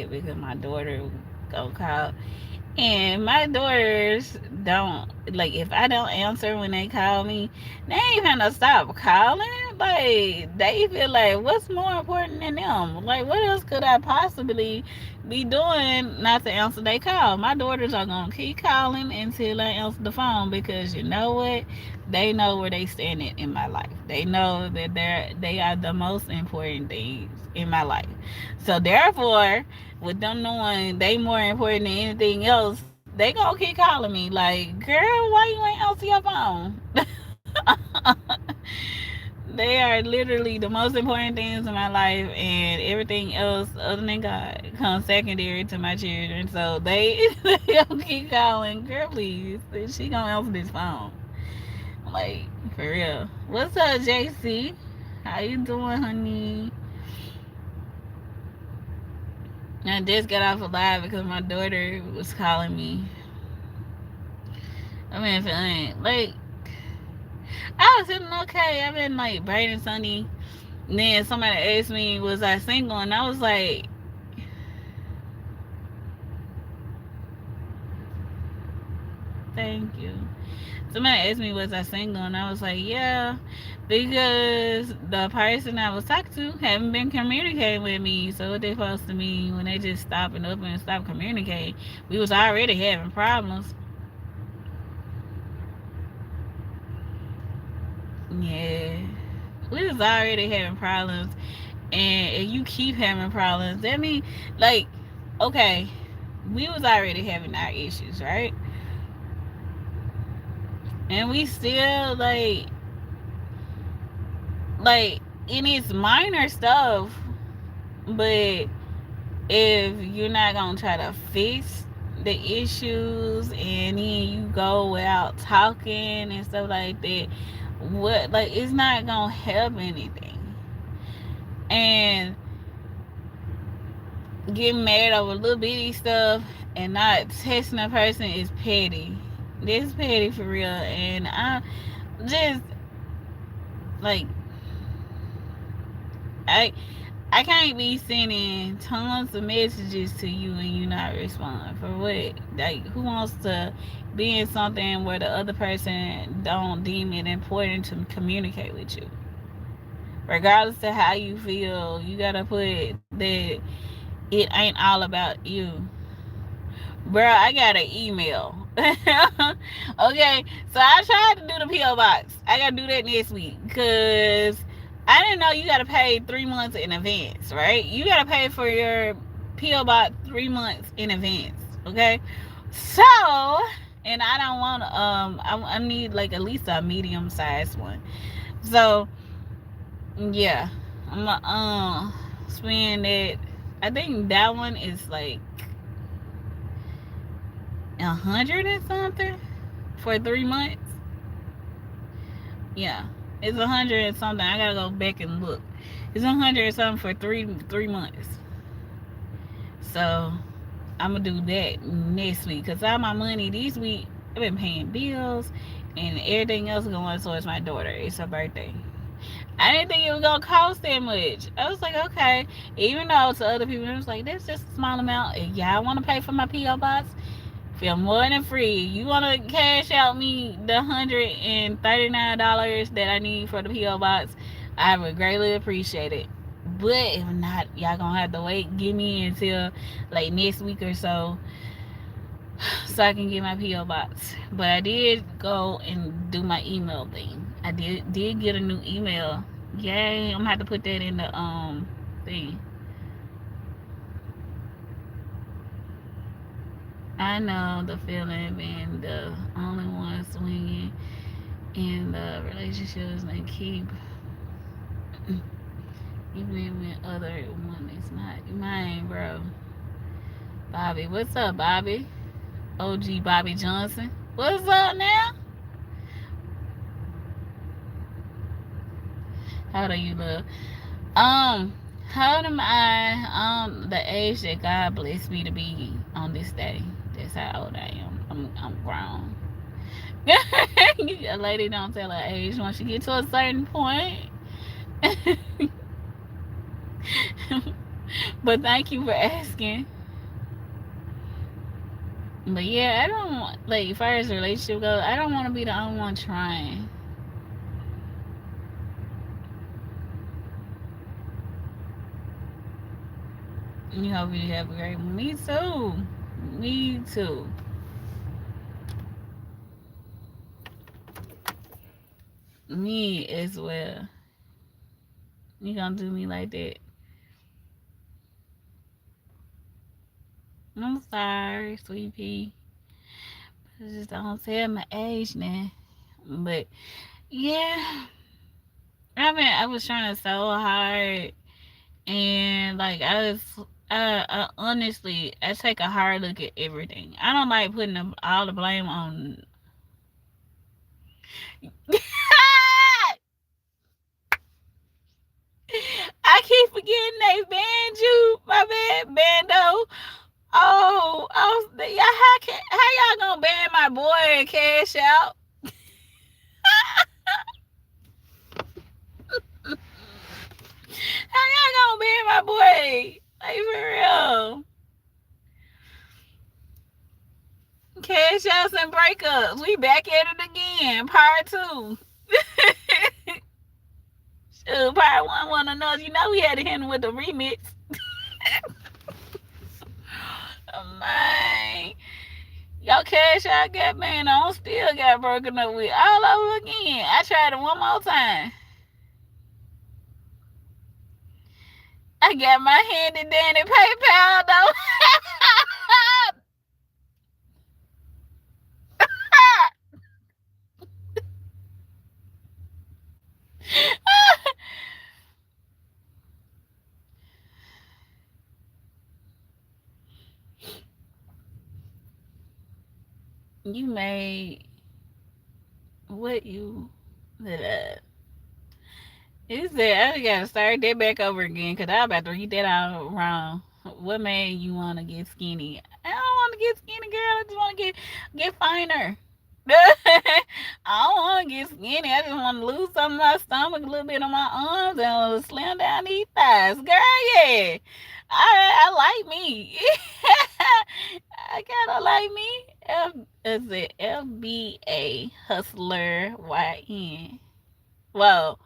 quiet because my daughter go call. And my daughters don't like if I don't answer when they call me, they ain't gonna stop calling. Like they feel like what's more important than them? Like what else could I possibly be doing not to answer they call? My daughters are gonna keep calling until I answer the phone because you know what? They know where they stand in my life. They know that they are the most important things in my life. So therefore, with them knowing they more important than anything else, they gonna keep calling me like, girl, why you ain't answer your phone? They are literally the most important things in my life, and everything else other than God comes secondary to my children. So they gonna keep calling, girl, please. She gonna answer this phone. Like, for real. What's up, JC? How you doing, honey? I just got off a live because my daughter was calling me. I mean, feeling like I was feeling okay. I've been like bright and sunny. And then somebody asked me, "Was I single?" And I was like, "Thank you." Somebody asked me, "Was I single?" And I was like, "Yeah," because the person I was talking to haven't been communicating with me. So what they supposed to mean when they just stopping up and stop communicating? We was already having problems. Yeah, we was already having problems, and if you keep having problems, that mean like, okay, we was already having our issues, right? And we still like and it's minor stuff, but if you're not gonna try to fix the issues and then you go without talking and stuff like that, what like it's not gonna help anything. And getting mad over little bitty stuff and not texting a person is petty. This is petty for real, and I just like I I can't be sending tons of messages to you and you not respond. For what? Like who wants to be in something where the other person don't deem it important to communicate with you? Regardless of how you feel, you gotta put that it ain't all about you. Bro, I got an email. Okay, so I tried to do the PO box. I gotta do that next week because I didn't know you gotta pay 3 months in advance, right? You gotta pay for your PO box 3 months in advance. Okay, so and I don't want I need like at least a medium sized one. So yeah, I'm gonna spend it. I think that one is like 100 or something for 3 months. Yeah, it's 100 and something. I gotta go back and look. It's 100 or something for three months. So I'm gonna do that next week because all my money this week I've been paying bills and everything else going towards my daughter. It's her birthday. I didn't think it was gonna cost that much. I was like, okay. Even though to other people it was like, that's just a small amount. If y'all want to pay for my PO box, feel more than free. You want to cash out me the $139 that I need for the PO box? I would greatly appreciate it. But if not, y'all gonna have to wait. Give me until like next week or so, so I can get my PO box. But I did go and do my email thing. I did get a new email. Yay! I'm gonna have to put that in the thing. I know the feeling being the only one swinging in the relationships and keep even when other one is not mine, bro. Bobby, what's up, Bobby? OG Bobby Johnson. What's up now? How do you love? Um, how am I the age that God blessed me to be on this day? That's how old I am. I'm grown. A lady don't tell her age once you get to a certain point. But thank you for asking. But yeah, I don't like far as relationship goes. I don't want to be the only one trying. You hope you have a great one. Me too. Me too. Me as well. You gonna do me like that? I'm sorry, sweet pea. Just don't tell my age now. But yeah, I was trying so hard, and like I honestly, I take a hard look at everything. I don't like putting all the blame on. I keep forgetting they banned you. My bad, Bando. Yeah. How y'all gonna ban my boy and Cash Out? How y'all gonna ban my boy? Like for real. Cash outs and breakups. We back at it again. Part two. Shoot, part one another. You know we had to handle with the remix. Oh my. Yo, Cash Out got man on, still got broken up with all over again. I tried it one more time. I got my handy dandy PayPal though. You made what you that he said I gotta start that back over again because I about to read that out wrong. What made you want to get skinny? I don't want to get skinny, girl. I just want to get finer. I don't want to get skinny. I just want to lose some of my stomach, a little bit on my arms, and slim down these thighs. Girl, yeah. I like me. I kind of like me. Is it FBA Hustler YN? Well,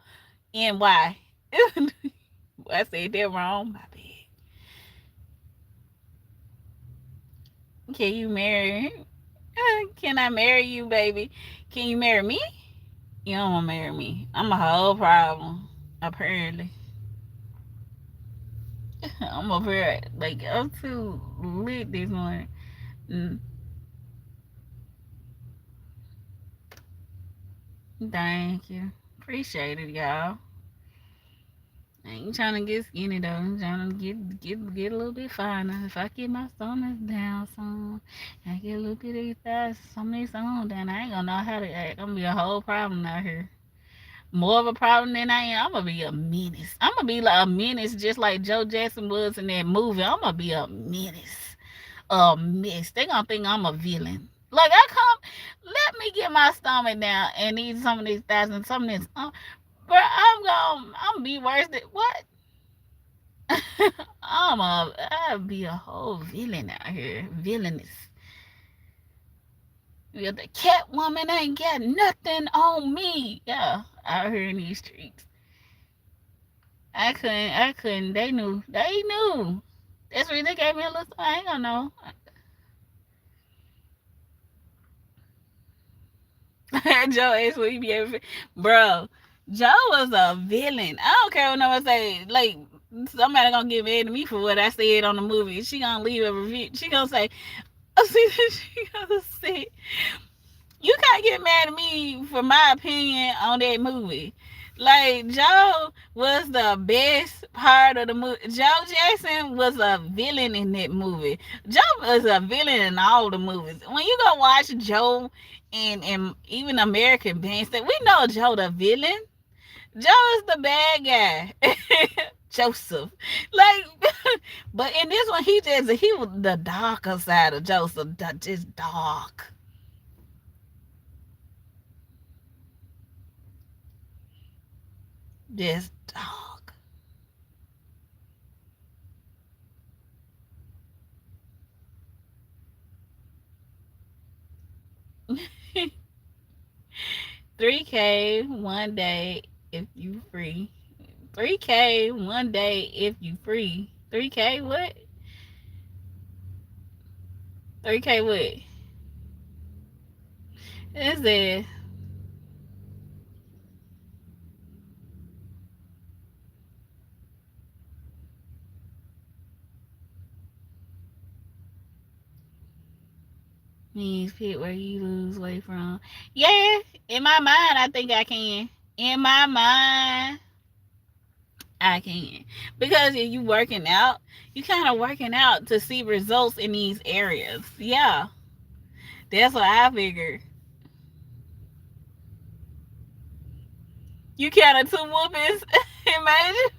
NY. I said that wrong. My bad. Can you marry? Can I marry you, baby? Can you marry me? You don't want to marry me. I'm a whole problem. Apparently. I'm over here. Like, I'm too lit this morning. Mm, thank you. Appreciate it, y'all. I ain't trying to get skinny though. I'm trying to get a little bit finer. If I get my stomach down some, I get a little bit of these thighs, some of these on down, I ain't gonna know how to act. I'm gonna be a whole problem out here. More of a problem than I am. I'm gonna be a menace. I'm gonna be like a menace, just like Joe Jackson was in that movie. I'm gonna be a menace, a mess. They gonna think I'm a villain. Like I come, let me get my stomach down and eat some of these thighs and some of this. Bro, I'm be worse than what? I'll be a whole villain out here, villainous. Yeah, the cat woman ain't got nothing on me. Yeah, out here in these streets. I couldn't. They knew. That's why they gave me a little. I ain't gonna know. Joe asked what he be able, bro. Joe was a villain. I don't care what no one say. Like somebody gonna get mad at me for what I said on the movie. She gonna leave a review. She gonna say, she gonna say, you can't get mad at me for my opinion on that movie. Like Joe was the best part of the movie. Joe Jackson was a villain in that movie. Joe was a villain in all the movies. When you go watch Joe and even American Gangster, we know Joe the villain. Joe is the bad guy. Joseph. Like but in this one he was the darker side of Joseph. Just dark. Just dark. 3K one day if you free. 3K one day if you free. 3K what? 3K what? It said means pit where you lose weight from. Yeah, in my mind, I think I can. In my mind, I can. Because if you working out, you kind of working out to see results in these areas. Yeah, that's what I figured. You counted two whoopings. Imagine.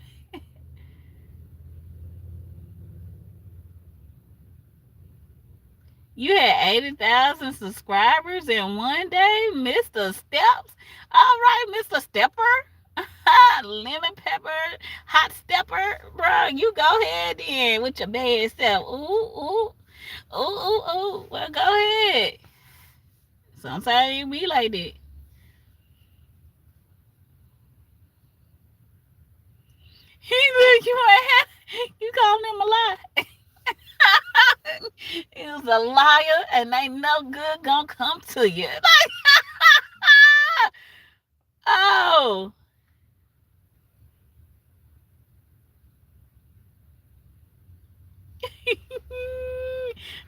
You had 80,000 subscribers in one day, Mr. Steps. All right, Mr. Stepper. Lemon pepper, hot stepper, bro. You go ahead then with your bad self. Ooh, ooh, ooh, ooh, ooh. Well, go ahead. Sometimes you be like that. He said you ain't you calling him a lie. He was a liar and ain't no good gonna come to you. Like, oh.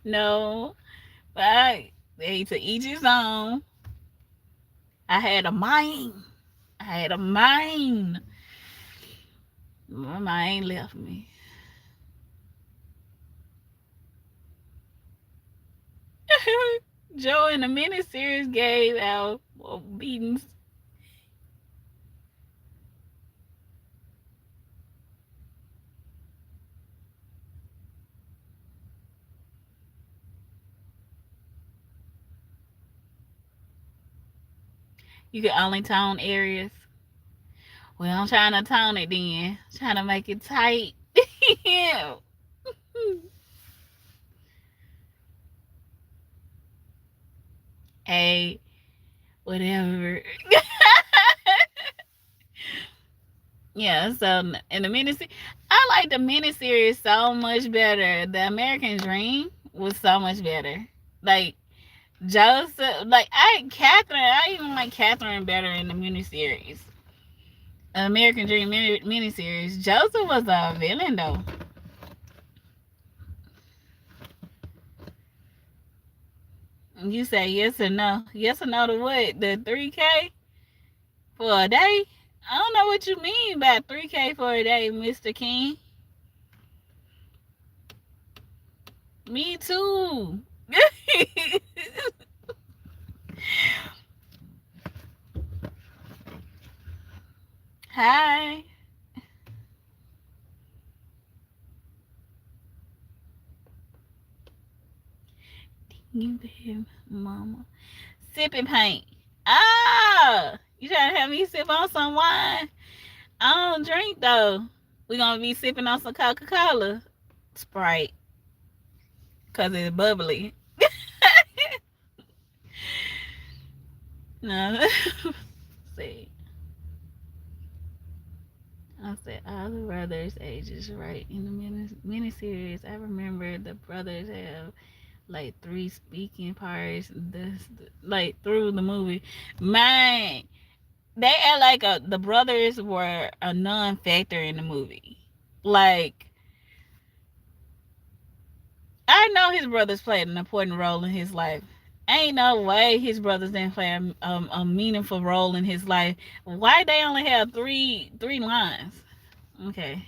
No, but hey, to each his own. I had a mind. I had a mind. My mind left me. Joe in the miniseries gave out beatings. You can only tone areas. Well, I'm trying to tone it then. Trying to make it tight. Hey, whatever. Yeah, so in the miniseries, I like the miniseries so much better. The American Dream was so much better. Like, Joseph, like, I even like Catherine better in the miniseries. American Dream miniseries. Joseph was a villain, though. You say yes or no. Yes or no to what? The 3K for a day? I don't know what you mean by 3K for a day, Mr. King. Me too. Hi. You bad mama. Sipping paint. Ah! You trying to have me sip on some wine? I don't drink though. We gonna be sipping on some Coca-Cola. Sprite. Cause it's bubbly. No. See. I said all the brothers' ages right in the miniseries. I remember the brothers have like 3 speaking parts. Like through the movie. Man, they act like the brothers were a non-factor in the movie. Like, I know his brothers played an important role in his life. Ain't no way his brothers didn't play a meaningful role in his life. Why they only have three lines? Okay.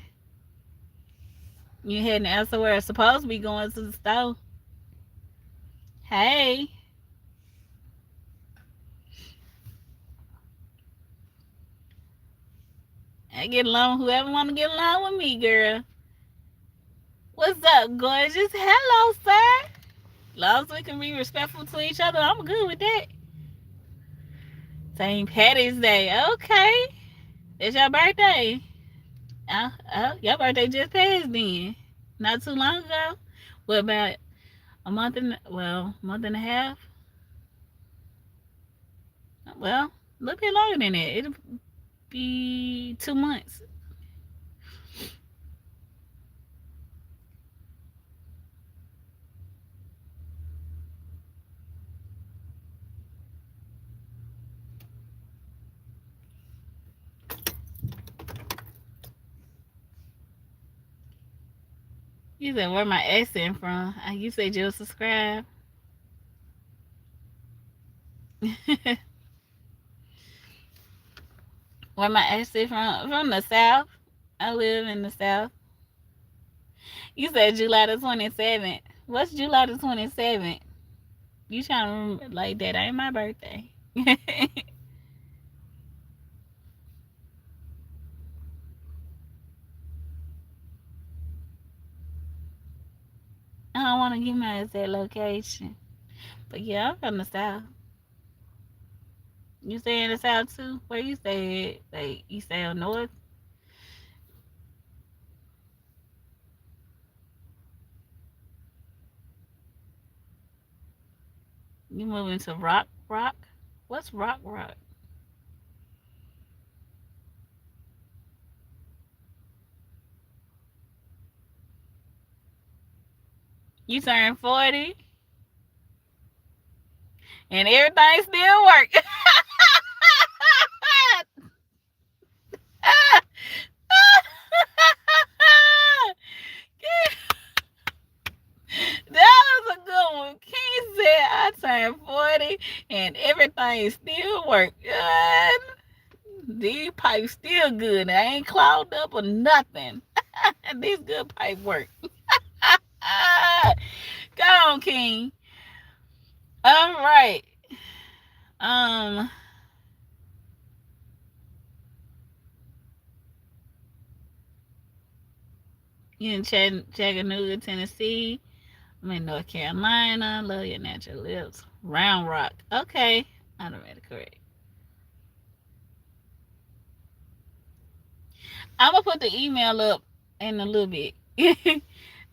You heading elsewhere? Supposed to be going to the store. Hey. I get along with whoever want to get along with me, girl. What's up, gorgeous? Hello, sir. As long as we can be respectful to each other, I'm good with that. St. Patty's Day. Okay. It's your birthday. Your birthday just passed then. Not too long ago. What about a month and a half? Well, a little bit longer than that. It'll be 2 months. You said where my accent from? You said you'll subscribe. Where my accent from? From the South. I live in the South. You said July the 27th. What's July the 27th? You trying to remember like that ain't my birthday. I don't want to give my exact location. But yeah, I'm from the South. You stay in the South too? Where you stay at? Like, you stay up north? You moving to Rock Rock? What's Rock Rock? You turned 40 and everything still work. That was a good one. King said I turned 40 and everything still work. These pipes still good. They ain't clogged up or nothing. These good pipe work. Go on, King. All right. Um, you in Chattanooga, Tennessee. I'm in North Carolina. Love your natural lips. Round Rock. Okay. I don't read it correct. I'm gonna put the email up in a little bit.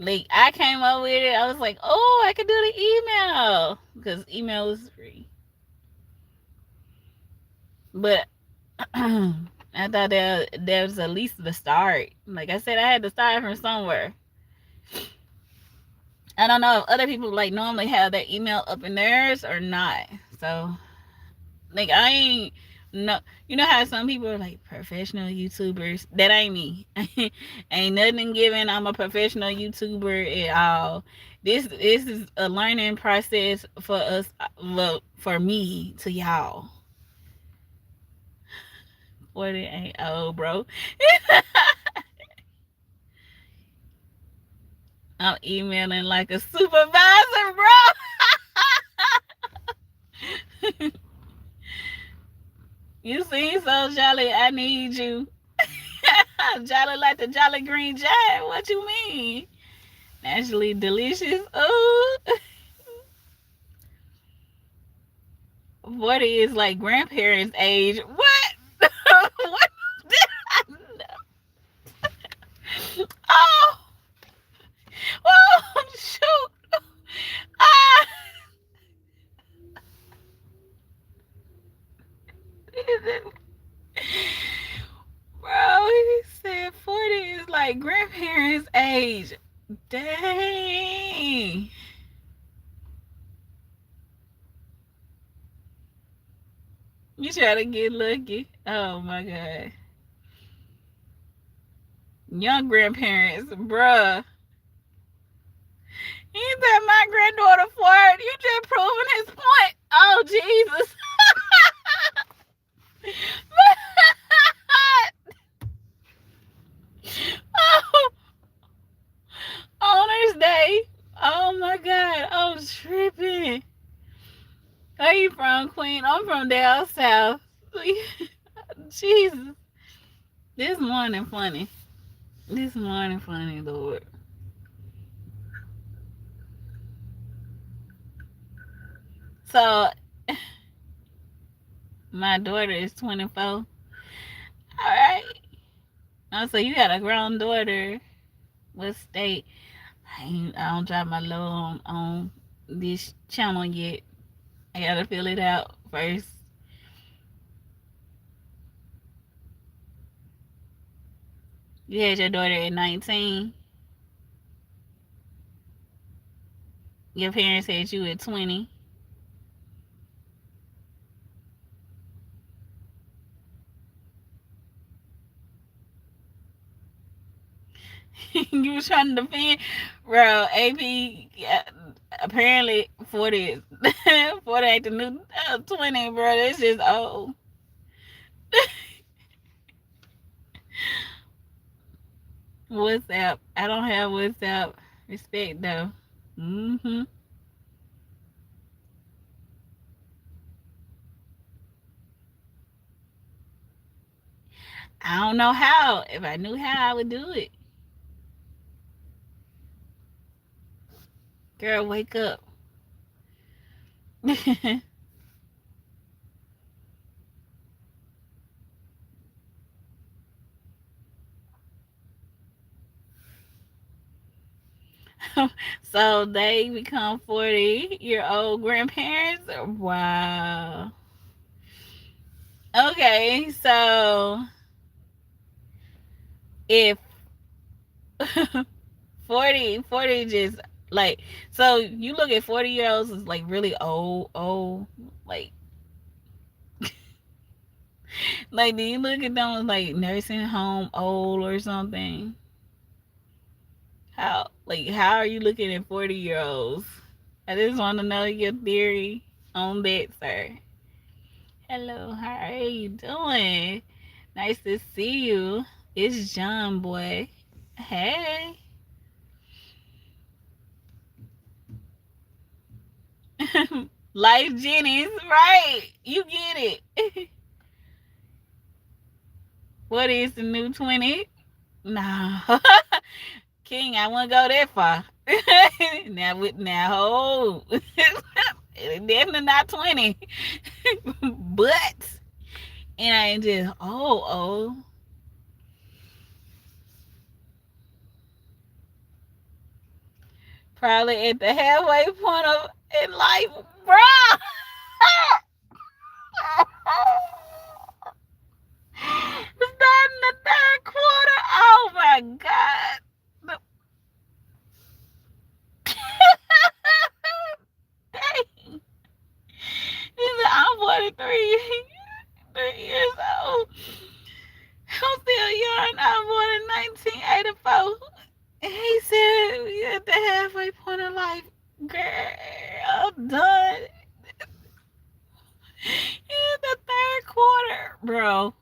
Like I came up with it. I was like, oh, I could do the email because email is free. But I thought there was at least the start. Like I said, I had to start from somewhere. I don't know if other people like normally have their email up in theirs or not. So like I ain't no, you know how some people are like professional YouTubers. That ain't me. Ain't nothing given. I'm a professional YouTuber at all. This is a learning process for us. Well, for me to y'all. 40 ain't old, bro. I'm emailing like a supervisor, bro. You seem so jolly. I need you. Jolly like the Jolly Green Giant. What you mean? Naturally delicious. Oh, 40 is like grandparents' age. What? What did I know? Oh, oh, shoot. Ah. Bro, he said 40 is like grandparents' age. Dang. You try to get lucky. Oh my god. Young grandparents, bruh. He said my granddaughter Ford. You just proving his point. Oh Jesus. Oh, Owner's Day. Oh my god. I'm tripping. Where you from, Queen? I'm from down south. Jesus. This morning funny. This morning funny, Lord. So my daughter is 24. All right. Oh, so you got a grown daughter. What state? I don't drop my low on this channel yet. I gotta fill it out first. You had your daughter at 19. Your parents had you at 20. You was trying to defend, bro. AP, yeah, apparently 40, 40 ain't the new 20, bro. That's just old. WhatsApp. I don't have WhatsApp. Respect though. Mhm. I don't know how. If I knew how, I would do it. Girl, wake up. So they become 40-year-old grandparents? Wow. Okay, so if 40 just like, so you look at 40 year olds as like really old, like like do you look at them as like nursing home old or something? How are you looking at 40 year olds? I just want to know your theory on that, sir. Hello, how are you doing? Nice to see you. It's John boy. Hey. Life Jennings, right. You get it. What is the new 20? No. King, I wouldn't go that far. Now hold. Definitely not 20. But and I ain't just oh. Probably at the halfway point of in life, bruh. Starting the third quarter. Oh my god. Dang. He said, I'm 43 3 years old. I'm still young. I'm born in 1984. He said, we at the halfway point of life. Girl, I'm done. In the third quarter, bro.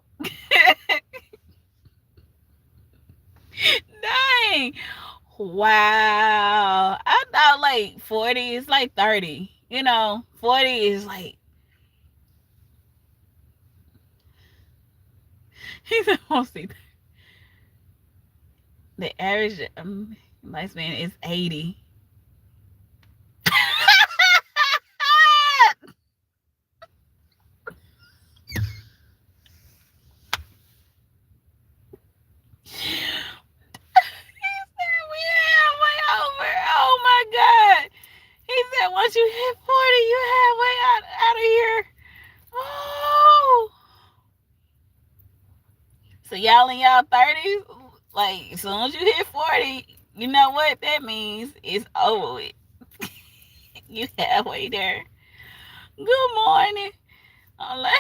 Dang. Wow. I thought like 40 is like 30. 40 is like, he's supposed to. The average lifespan is 80. He said we halfway over. Oh my god. He said once you hit 40, you halfway out of here. Oh. So y'all in y'all 30s, like as soon as you hit 40, you know what that means? It's over with. You halfway there. Good morning. I'm like,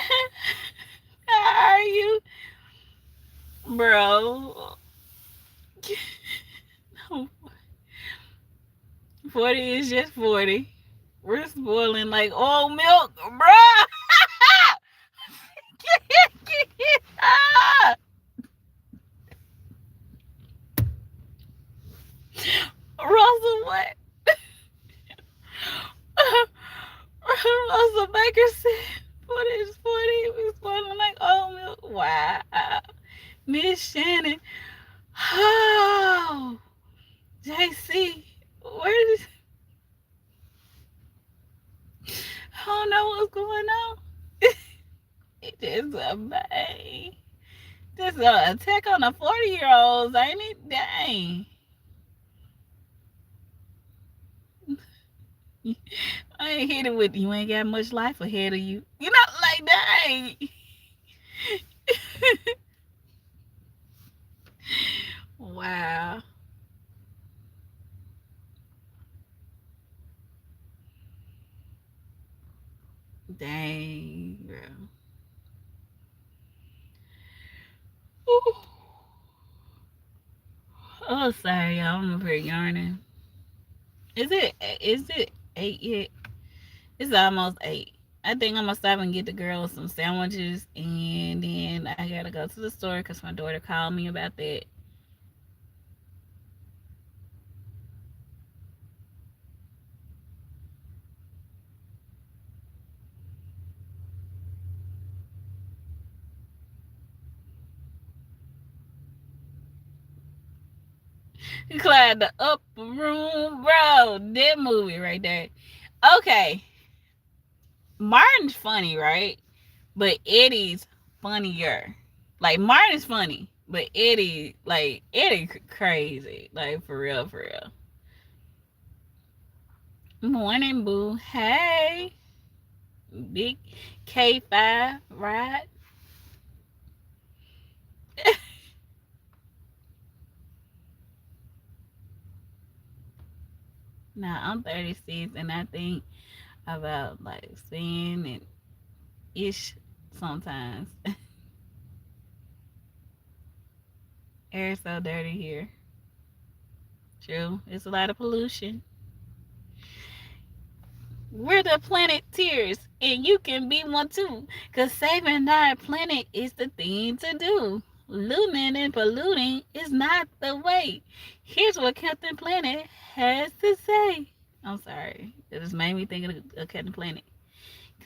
how are you? Bro. 40 is just 40. We're spoiling like old milk, bruh. Russell, what? Russell Baker said, 40 is 40. We're spoiling like old milk. Wow. Miss Shannon. Oh, JC. Where is. I don't know what's going on. It is a bang. This a attack on the 40-year-olds, ain't it? Dang. I ain't hit it with you ain't got much life ahead of you. You know, like dang. Wow. Dang, girl. Ooh. Oh, sorry, y'all. I'm over here yarning. Is it 8 yet? It's almost 8. I think I'm gonna stop and get the girls some sandwiches, and then I gotta go to the store because my daughter called me about that. Clyde the upper room, bro. That movie right there. Okay, Martin's funny, right? But Eddie's funnier. Like Martin's funny, but Eddie crazy. Like for real, for real. Morning, boo. Hey, big K5, right? Now I'm 36, and I think about like sin and ish sometimes. Air's so dirty here. True, it's a lot of pollution. We're the Planeteers, and you can be one too. Cause saving our planet is the thing to do. Looting and polluting is not the way. Here's what Captain Planet has to say. I'm sorry, it just made me think of Captain Planet.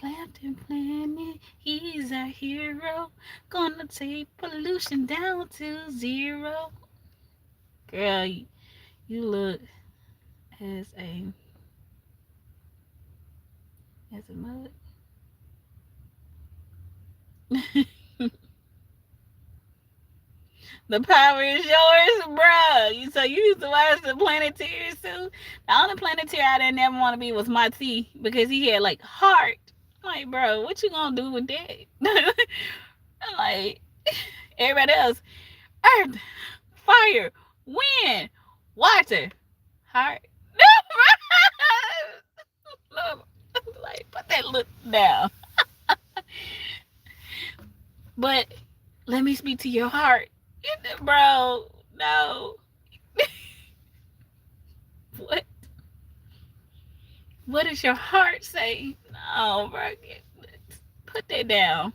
Captain Planet, he's our hero. Gonna take pollution down to zero. Girl, you look as a mug. The power is yours, bruh. So you used to watch the Planeteers too? The only Planeteer I didn't ever want to be was Marty because he had like heart. I'm like, bro, what you gonna do with that? I'm like, everybody else, earth, fire, wind, water, heart. Like, put that look down. But let me speak to your heart. Bro, no. What? What does your heart say? No, bro. Put that down.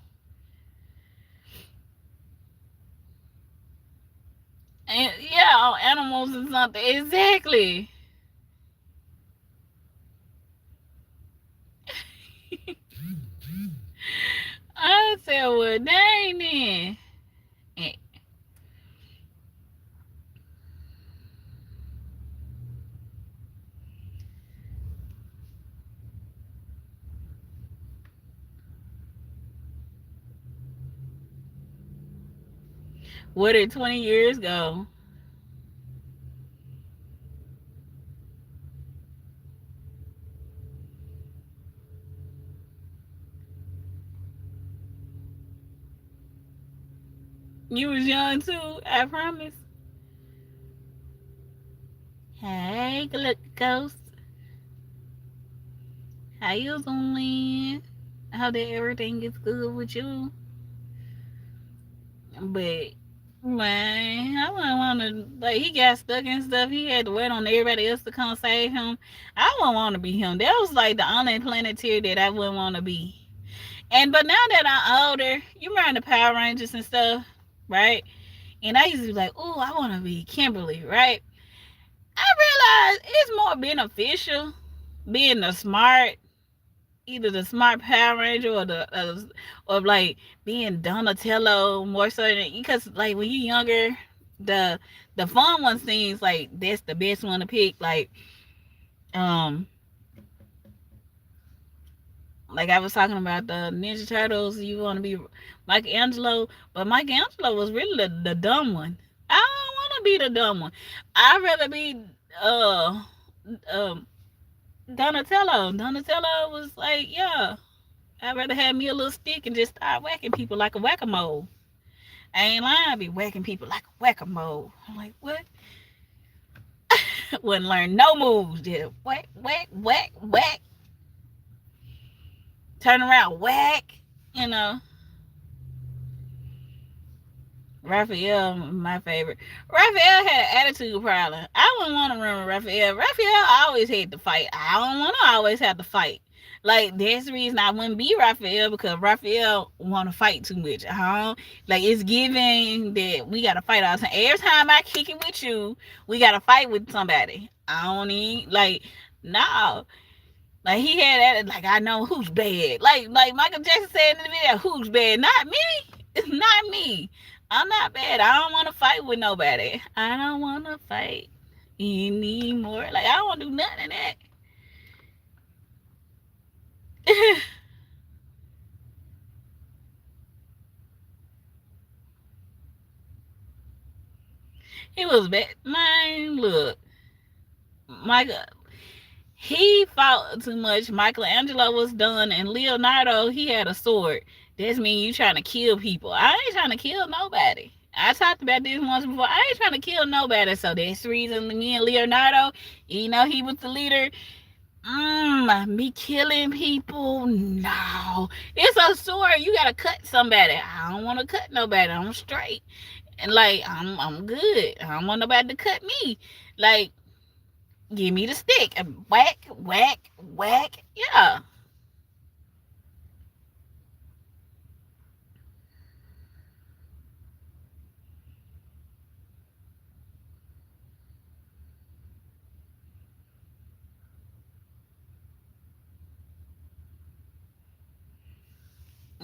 And yeah, animals and something. Exactly. I said, well, dang then. Where did 20 years go? You was young too, I promise. Hey, look, ghost. How you doing? How did everything is good with you? But man, I wouldn't want to. Like he got stuck and stuff. He had to wait on everybody else to come save him. I wouldn't want to be him. That was like the only Planeteer that I wouldn't want to be. And but now that I'm older, you remember the Power Rangers and stuff, right? And I used to be like, oh, I want to be Kimberly, right? I realized it's more beneficial being the smart, either the smart Power Ranger or or like being Donatello more so than because like when you're younger, the the fun one seems like that's the best one to pick. Um like I was talking about the Ninja Turtles, you want to be Michelangelo, but Michelangelo was really the dumb one. I don't want to be the dumb one. I'd rather be uh um Donatello. Donatello was like, yeah, I'd rather have me a little stick and just start whacking people like a whack-a-mole. I ain't lying. I be whacking people like a whack-a-mole. I'm like, what? Wouldn't learn no moves. Just whack, whack, whack, whack. Turn around, whack. You know. Raphael, my favorite. Raphael had an attitude problem. I wouldn't want to run with Raphael. Raphael always had to fight. I don't want to always have to fight. Like, that's the reason I wouldn't be Raphael, because Raphael want to fight too much. Like, it's given that we got to fight all the time. Every time I kick it with you, we got to fight with somebody. I don't need, like, no. Like, he had that, like, I know who's bad. Like Michael Jackson said in the video, who's bad? Not me. It's not me. I'm not bad. I don't want to fight with nobody. I don't want to fight anymore. Like, I don't want to do nothing of that. He was bad. Man, look. Michael, he fought too much. Michelangelo was done, and Leonardo, he had a sword. That's mean you trying to kill people. I ain't trying to kill nobody. I talked about this once before. I ain't trying to kill nobody. So that's the reason me and Leonardo, he was the leader. Me killing people? No. It's a sword. You gotta cut somebody. I don't want to cut nobody. I'm straight. And like, I'm good. I don't want nobody to cut me. Like, give me the stick. And whack, whack, whack. Yeah.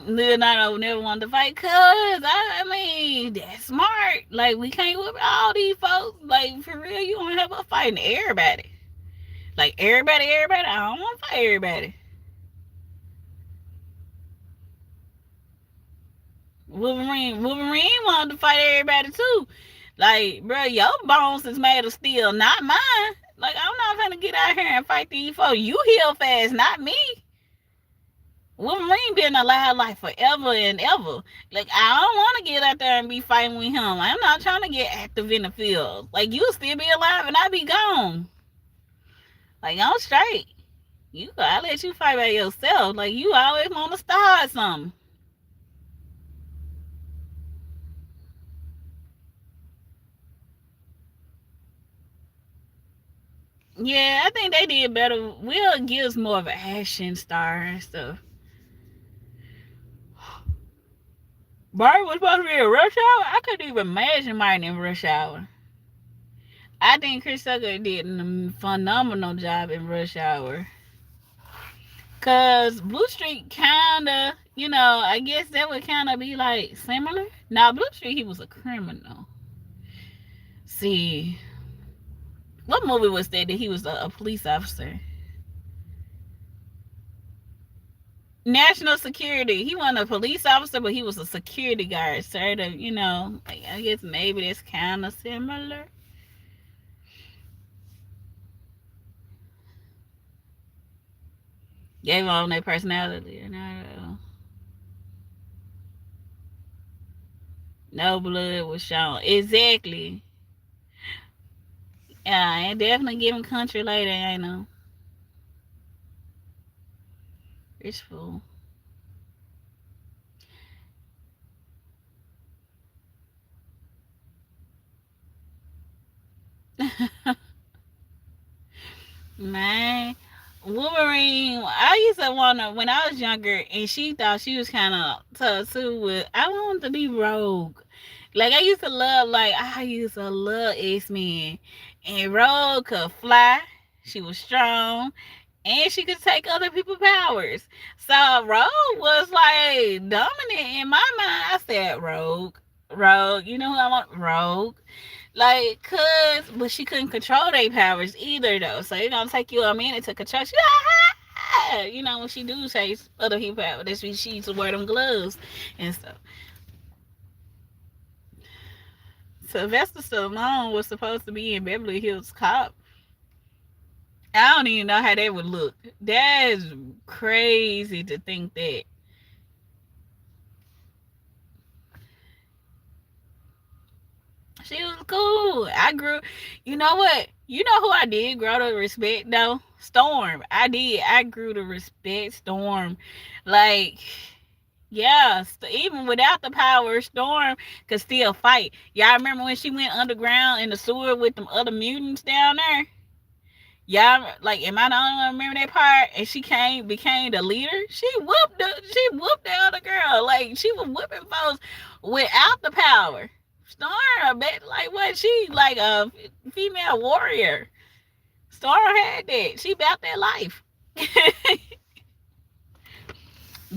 Leonardo never wanted to fight, cause I mean, that's smart. Like, we can't whip all these folks. Like, for real, you want to have a fighting everybody. Like, everybody. I don't want to fight everybody. Wolverine wanted to fight everybody too. Like, bro, your bones is made of steel, not mine. Like, I'm not gonna get out here and fight these folks. You heal fast, not me. Wolverine been alive like forever and ever. Like, I don't want to get out there and be fighting with him. I'm not trying to get active in the field. Like, you'll still be alive and I be gone. Like, I'm straight. I let you fight by yourself. Like, you always want to start something. Yeah, I think they did better. Will gives more of an action star and stuff. Martin was supposed to be in Rush Hour. I couldn't even imagine Martin in Rush Hour. I think Chris Tucker did a phenomenal job in Rush Hour. Cause Blue Street kinda, I guess that would kinda be like similar. Now Blue Street, he was a criminal. See, what movie was that he was a police officer? National Security. He wasn't a police officer, but he was a security guard. Sort of, I guess maybe that's kind of similar. Gave on their personality. No blood was shown. Exactly. Yeah, and definitely giving country later, I know. Rich fool. Man, Wolverine. I used to wanna when I was younger, and she thought she was kind of tough too. I wanted to be Rogue. Like, I used to love X-Men, and Rogue could fly. She was strong, and she could take other people's powers. So Rogue was like dominant in my mind. I said Rogue. You know who I want? Rogue. Like, but she couldn't control their powers either, though. So it's gonna take you a minute to control. When she do say other people powers, that's when she used to wear them gloves and stuff. Sylvester Stallone was supposed to be in Beverly Hills Cop. I don't even know how that would look. That's crazy to think that. She was cool. I grew. You know what? You know who I did grow to respect though? Storm. I did. I grew to respect Storm. Like, yeah, even without the power, Storm could still fight. Y'all remember when she went underground in the sewer with them other mutants down there? Y'all, like, am I the only one remember that part? And she became the leader. She whooped the other girl. Like, she was whooping folks without the power. Storm, I bet, like, what, she like a female warrior. Storm had that. She about that life.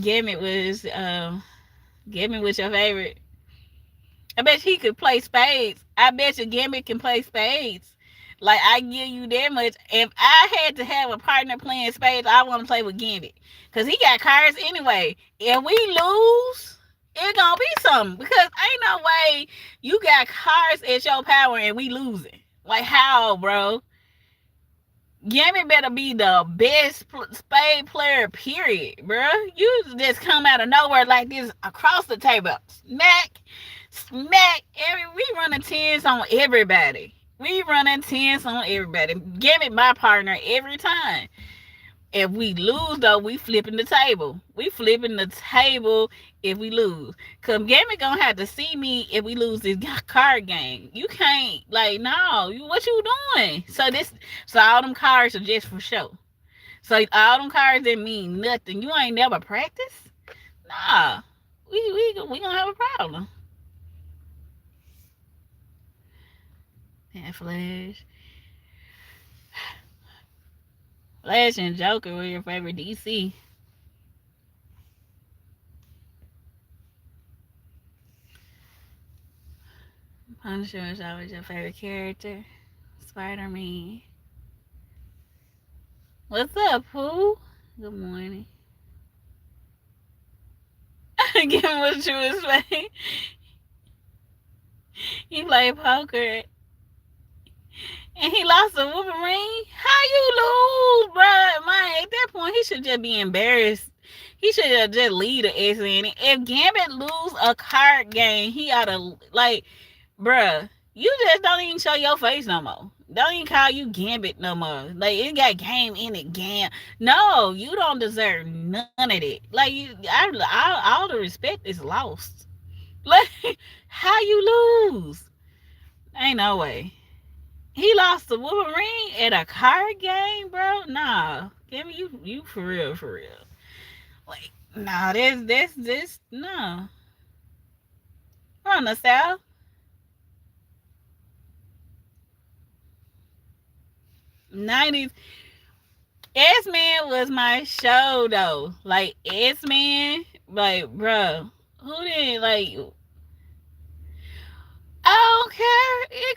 Gimmick was Gimmick was your favorite. I bet he could play spades. I bet your Gimmick can play spades. Like, I give you that much. If I had to have a partner playing spades, I want to play with Gimmick. Because he got cards anyway. If we lose, it's going to be something. Because ain't no way you got cards at your power and we losing. Like, how, bro? Gimmick better be the best spade player, period, bro. You just come out of nowhere like this across the table. Smack. We running tens on everybody. We running tens on everybody. Gimmick my partner every time. If we lose, though, we flipping the table. We flipping the table if we lose. Because Gimmick gonna have to see me if we lose this card game. You can't, like, no. What you doing? So all them cards are just for show. So all them cards that mean nothing. You ain't never practice? Nah. We gonna have a problem. Yeah, Flash and Joker were your favorite DC. Punisher was always your favorite character. Spider-Man. What's up, Pooh? Good morning. Give him what you expect. He played poker and he lost a Wolverine. How you lose, bro? Man, at that point, he should just be embarrassed. He should just leave the X in it. If Gambit lose a card game, he oughta, like, bruh, you just don't even show your face no more. Don't even call you Gambit no more. Like, it got game in it, No, you don't deserve none of that. Like, all the respect is lost. Like, how you lose? Ain't no way. He lost to Wolverine at a card game, bro. Nah, give me you for real, for real. Like, nah, this, no. We're on the South. '90s. X-Men was my show though. Like, X-Men, like, bro, who didn't like? I don't care. It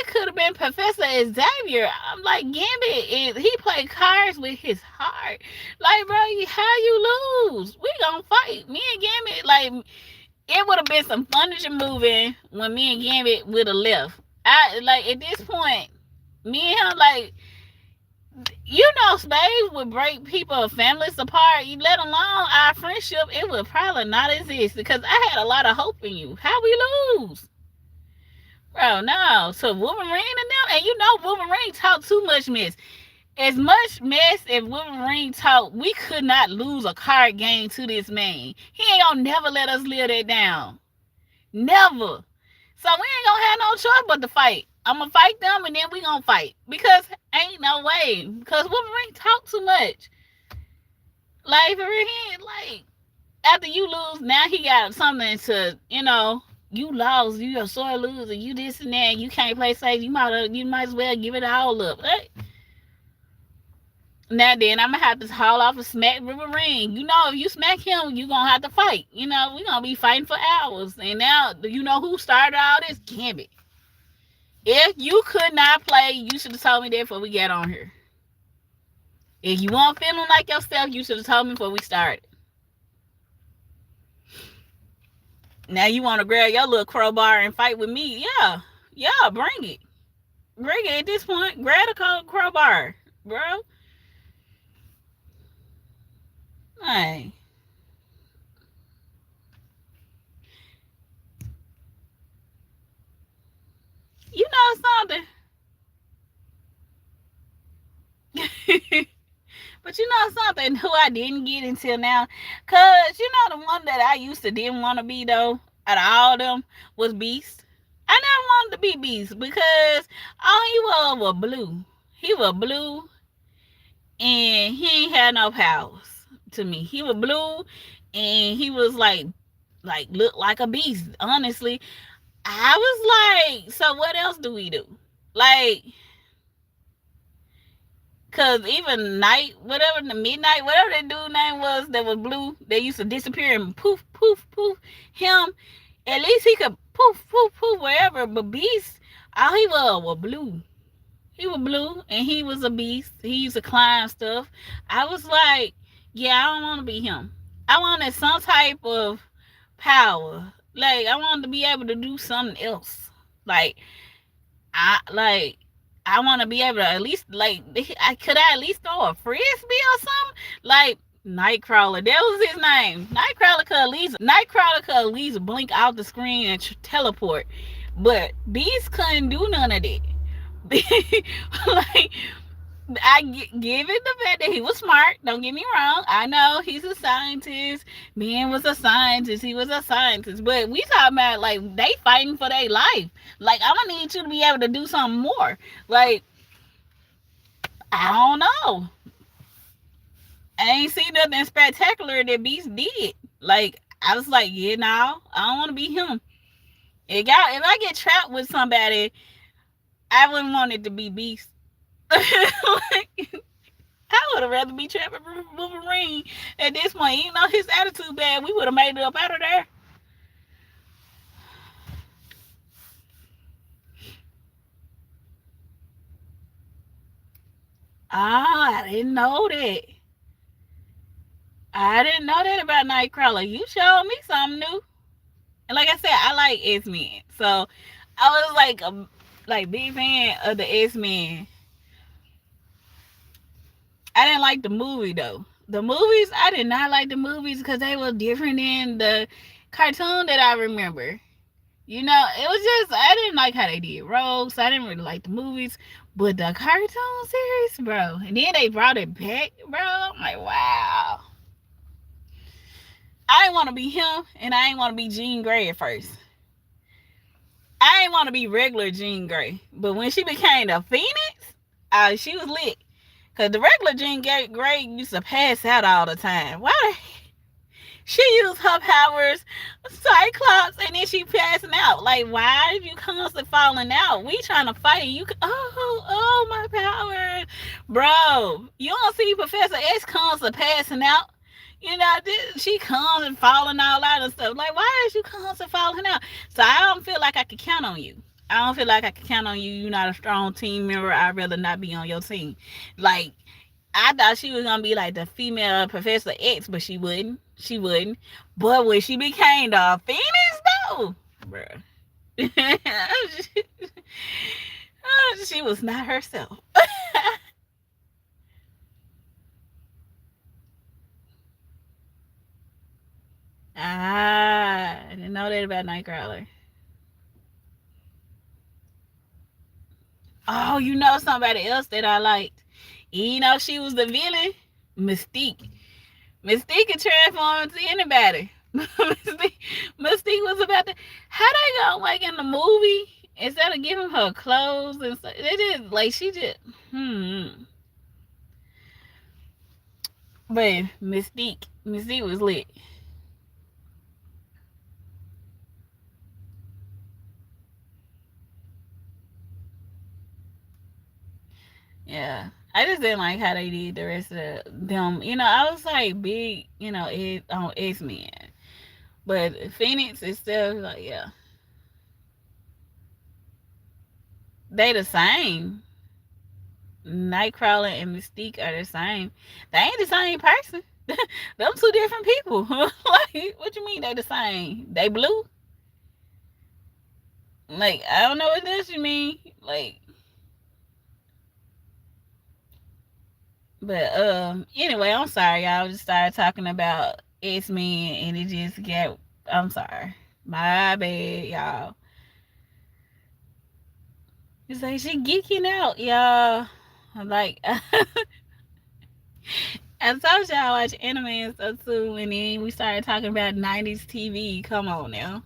could have been Professor Xavier. I'm like, Gambit he played cards with his heart. Like, bro, how you lose? We gonna fight. Me and Gambit, like, it would have been some furniture moving when me and Gambit would have left. I like, at this point, me and him, like, you know, spades would break people, families apart. You let alone our friendship, it would probably not exist because I had a lot of hope in you. How we lose? Bro, no. So Wolverine and them, and you know Wolverine talk too much mess. As much mess as Wolverine talk, we could not lose a card game to this man. He ain't gonna never let us live that down. Never. So we ain't gonna have no choice but to fight. I'm gonna fight them and then we gonna fight. Because ain't no way. Because Wolverine talk too much. Like, for real, like, after you lose, now he got something to, you lost, you a sore loser, you this and that, you can't play safe, you might as well give it all up. Right? Now then, I'm gonna have to haul off a smack Wolverine. You know, if you smack him, you gonna have to fight. You know, we gonna be fighting for hours. And now, you know who started all this? Gambit. If you could not play, you should have told me that before we got on here. If you weren't feeling like yourself, you should have told me before we started. Now you want to grab your little crowbar and fight with me? Yeah, bring it. Bring it at this point. Grab the crowbar, bro. Hey. But you know something who I didn't get until now? Cause you know the one that I used to didn't want to be though, out of all of them, was Beast. I never wanted to be Beast because all he was blue. He was blue and he ain't had no powers to me. He was blue and he was like looked like a beast. Honestly, I was like, so what else do we do? Like, cause even night, whatever the midnight, whatever that dude name was that was blue, they used to disappear and poof, poof, poof. Him, at least he could poof, poof, poof wherever. But Beast, all he was blue. He was blue and he was a beast. He used to climb stuff. I was like, yeah, I don't want to be him. I wanted some type of power. Like I wanted to be able to do something else. Like like I want to be able to at least could I at least throw a frisbee or something? Like Nightcrawler, that was his name. Nightcrawler could at least blink out the screen and teleport, but Beast couldn't do none of that. Like I give it the fact that he was smart. Don't get me wrong. I know he's a scientist. Ben was a scientist. He was a scientist. But we talking about like they fighting for their life. Like I'm gonna need you to be able to do something more. Like I don't know. I ain't seen nothing spectacular that Beast did. Like I was like, yeah, no, I don't want to be him. If I get trapped with somebody, I wouldn't want it to be Beast. Like, I would have rather be trapped with Wolverine at this point. Even though his attitude bad, we would have made it up out of there. I didn't know that. I didn't know that about Nightcrawler. You showed me something new. And like I said, I like X-Men. So I was like a big fan of the X-Men. I didn't like the movie though. The movies, I did not like the movies because they were different than the cartoon that I remember. You know, it was just I didn't like how they did Rogues. I didn't really like the movies, but the cartoon series, bro. And then they brought it back, bro. I'm like, wow. I didn't want to be him, and I didn't want to be Jean Grey at first. I didn't want to be regular Jean Grey, but when she became the Phoenix, she was lit. Cause the regular Jean Grey used to pass out all the time. Why the she used her powers, Cyclops, and then she passing out. Like, why are you constantly falling out? We trying to fight. You, oh, my powers. Bro, you don't see Professor X constantly passing out. You know, she comes and falling all out and stuff. Like, why is you constantly falling out? So I don't feel like I can count on you. I don't feel like I can count on you. You're not a strong team member. I'd rather not be on your team. Like, I thought she was gonna be like the female Professor X, but she wouldn't. She wouldn't. But when she became the Phoenix, though, bruh, she was not herself. I didn't know that about Nightcrawler. Oh, you know somebody else that I liked. You know she was the villain, Mystique. Mystique can transform into anybody. Mystique was about to. How they go like in the movie instead of giving her clothes and stuff? They did like she just. But Mystique was lit. Yeah. I just didn't like how they did the rest of them. You know, I was like big, you know, on X-Men. But Phoenix is still like, yeah. They the same. Nightcrawler and Mystique are the same. They ain't the same person. Them two different people. Like, what you mean they the same? They blue? Like, I don't know what else you mean. Like, but anyway, I'm sorry, y'all. Just started talking about X-Men and it just got. I'm sorry, my bad, y'all. It's like she geeking out, y'all. Like, I told y'all I watch anime and stuff too, and then we started talking about 90s TV. Come on now.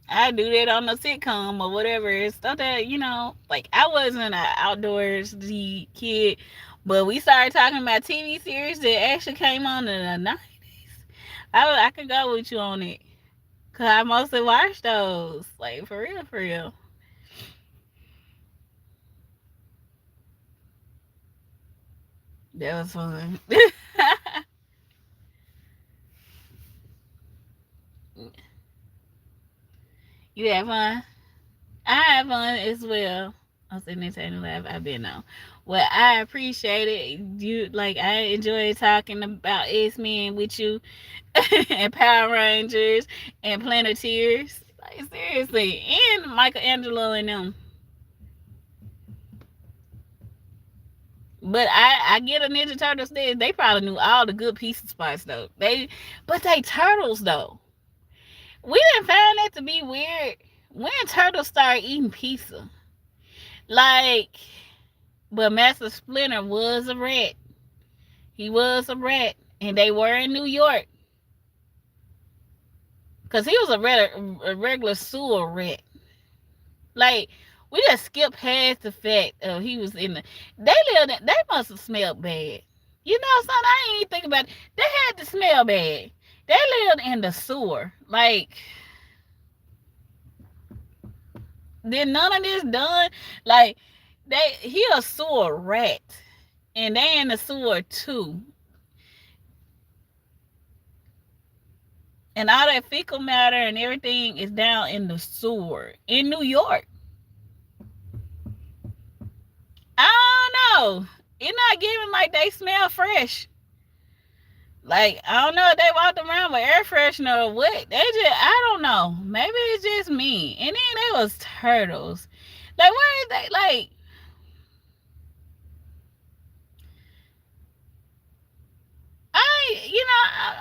I do that on a sitcom or whatever. Stuff that, like I wasn't an outdoorsy kid, but we started talking about TV series that actually came on in the 90s. I could go with you on it. Because I mostly watch those. Like, for real, for real. That was fun. You had fun? I had fun as well. I was sitting there taking a laugh. I've been on. Well, I appreciate it. I enjoyed talking about X-Men with you and Power Rangers and Planeteers. Like, seriously. And Michelangelo and them. But I get a Ninja Turtles there. They probably knew all the good pizza spots though. But they turtles though. We didn't find that to be weird when turtles started eating pizza. Like, but Master Splinter was a rat. He was a rat, and they were in New York because he was a regular sewer rat. Like, we just skipped past the fact of he was in the. They must have smelled bad. You know something? I didn't even think about it. They had to smell bad. They lived in the sewer. Like, did none of this done? Like, he a sewer rat. And they in the sewer too. And all that fecal matter and everything is down in the sewer in New York. I don't know. It's not giving like they smell fresh. Like, I don't know if they walked around with air freshener or what. I don't know. Maybe it's just me. And then they was turtles. Like, where is they? Like,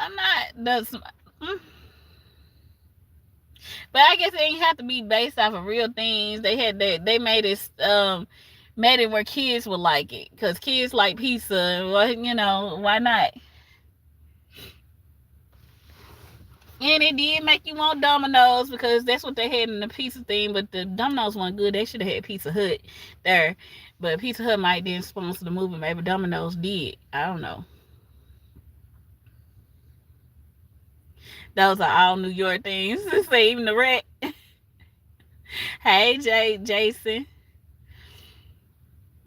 I'm not but I guess it ain't have to be based off of real things. They made it where kids would like it because kids like pizza. Well, why not? And it did make you want Domino's because that's what they had in the pizza thing. But the Domino's weren't good. They should have had Pizza Hut there. But Pizza Hut might didn't sponsor the movie. Maybe Domino's did. I don't know. Those are all New York things. Say even the rat. Hey, Jason.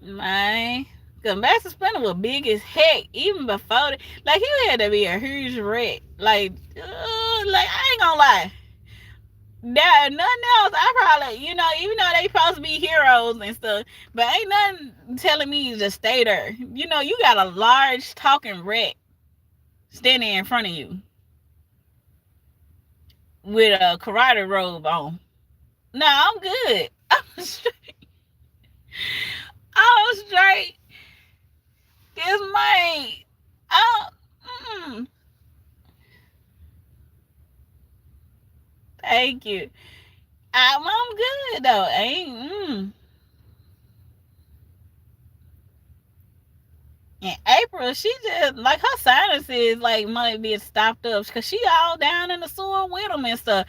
My. Because Master Splinter was big as heck even before that. Like, he had to be a huge rat. Like I ain't gonna lie. That nothing else. I probably, even though they supposed to be heroes and stuff, but ain't nothing telling me to just stay there. You got a large talking rat standing in front of you with a karate robe on. No, I'm good. I'm straight. I'm straight. This might. Thank you. I'm good though. Ain't. And April, she just like her sinuses like might be stopped up because she all down in the sewer with them and stuff.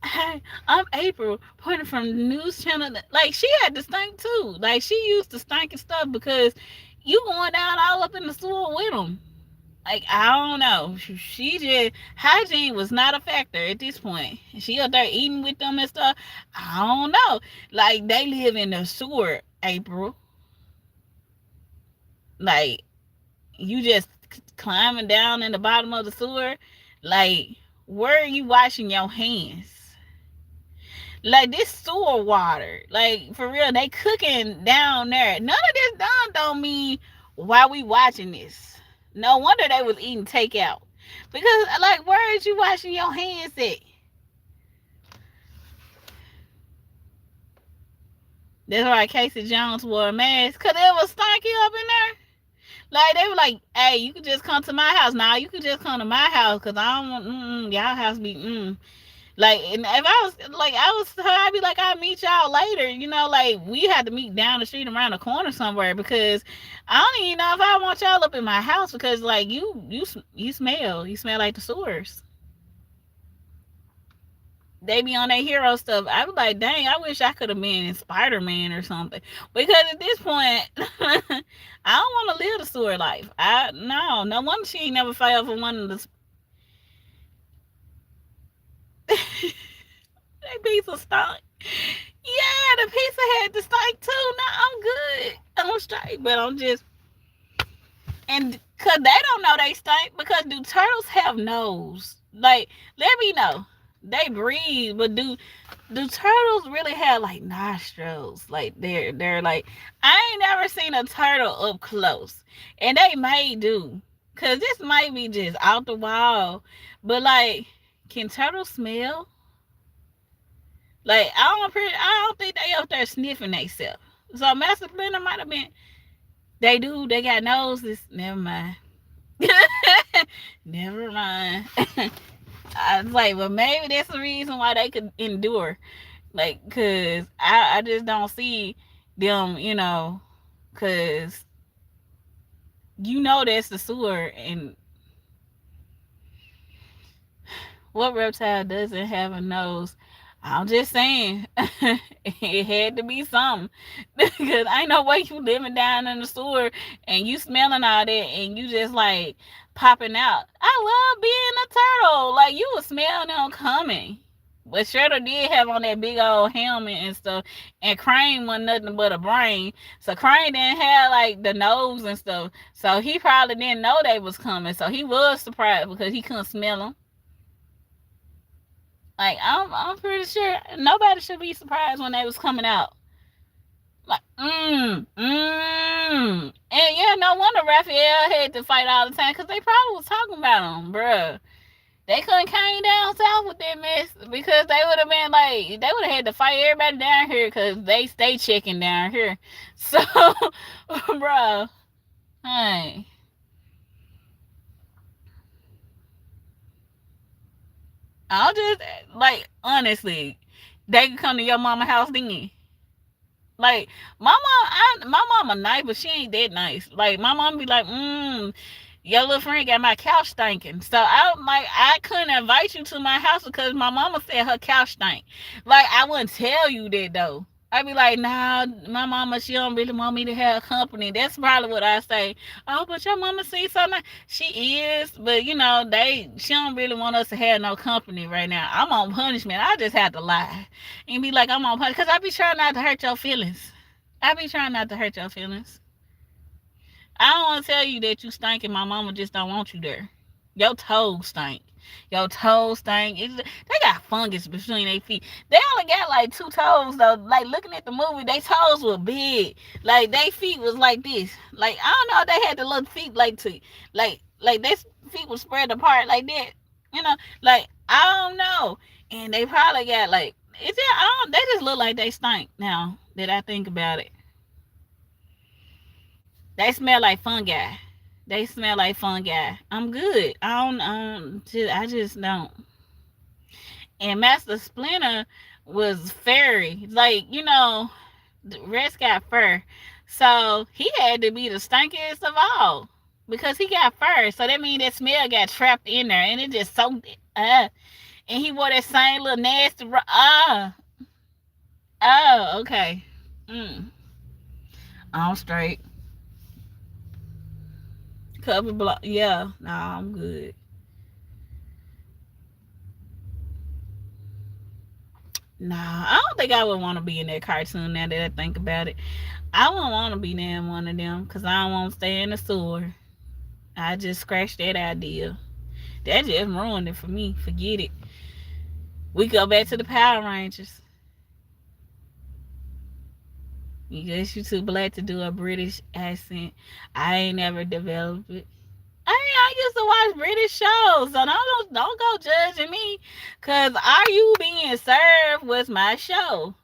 Hey, I'm April, pointing from the news channel. Like, she had to stink too. Like, she used to stink and stuff because you going down all up in the sewer with them. Like, I don't know. She just, hygiene was not a factor at this point. She up there eating with them and stuff. I don't know. Like, they live in the sewer, April. Like, you just climbing down in the bottom of the sewer. Like, where are you washing your hands? Like, this sewer water, like, for real, they cooking down there. None of this done don't mean why we watching this. No wonder they was eating takeout. Because, like, where is you washing your hands at? That's why Casey Jones wore a mask. Because it was stinky up in there. Like, they were like, hey, you can just come to my house. Nah, you can just come to my house. Because I don't want, y'all house be, Like, and if I was her, I'd be like, I'll meet y'all later. Like we had to meet down the street around the corner somewhere because I don't even know if I want y'all up in my house because like you smell like the sewers. They be on that hero stuff. I was like, dang, I wish I could have been Spider-Man or something. Because at this point, I don't want to live the sewer life. No wonder she ain't never fell for one of the that pizza stunk. Yeah, the pizza had to stink too. No, I'm good. I'm straight, but I'm just and cause they don't know they stink because do turtles have nose? Like, let me know. They breathe, but do turtles really have like nostrils? Like they're like I ain't never seen a turtle up close, and they may do, cause this might be just out the wall, but like, can turtles smell? Like I don't think they up there sniffing themselves. So Master Splinter might have been. They do. They got noses. Never mind. Never mind. I was like, well, maybe that's the reason why they could endure. Like, cause I just don't see them, cause that's the sewer, and what reptile doesn't have a nose? I'm just saying, it had to be something. Because I know way you living down in the sewer and you smelling all that and you just like popping out. I love being a turtle. Like, you would smell them coming. But Shredder did have on that big old helmet and stuff. And Crane wasn't nothing but a brain. So Crane didn't have like the nose and stuff. So he probably didn't know they was coming. So he was surprised because he couldn't smell them. Like, I'm pretty sure nobody should be surprised when they was coming out. Like, and yeah, no wonder Raphael had to fight all the time because they probably was talking about him, bruh. They couldn't came down south with that mess because they would have been like, they would have had to fight everybody down here because they stay checking down here. So, bruh, hey. I'll just, like, honestly, they could come to your mama house then. Like, my mama nice, but she ain't that nice. Like, my mom be like, your little friend got my couch stinking. So I couldn't invite you to my house because my mama said her couch stank. Like, I wouldn't tell you that though. I'd be like, nah, my mama, she don't really want me to have company. That's probably what I say. Oh, but your mama sees something. She is, but she don't really want us to have no company right now. I'm on punishment. I just have to lie and be like, I'm on punishment because I be trying not to hurt your feelings. I be trying not to hurt your feelings. I don't want to tell you that you stink and my mama just don't want you there. Your toes stink. Your toes stink. They got fungus between their feet. They only got like 2 toes though. Like, looking at the movie, their toes were big. Like, their feet was like this. Like, I don't know if they had the little feet like their feet was spread apart like that. Like, I don't know. And they probably got like, they just look like they stink now that I think about it. They smell like fungi. They smell like fungi. I'm good. I just don't. And Master Splinter was fairy. Like, the rest got fur. So he had to be the stinkiest of all. Because he got fur. So that means that smell got trapped in there. And it just soaked it. And he wore that same little nasty. Oh, okay. I'm straight. Cover block. Yeah. Nah, I'm good. Nah, I don't think I would want to be in that cartoon now that I think about it. I wouldn't want to be in one of them because I don't want to stay in the sewer. I just scratched that idea. That just ruined it for me. Forget it. We go back to the Power Rangers. You guess you too black to do a British accent. I ain't never developed it. I used to watch British shows, so don't go judging me. Cause Are You Being Served was my show.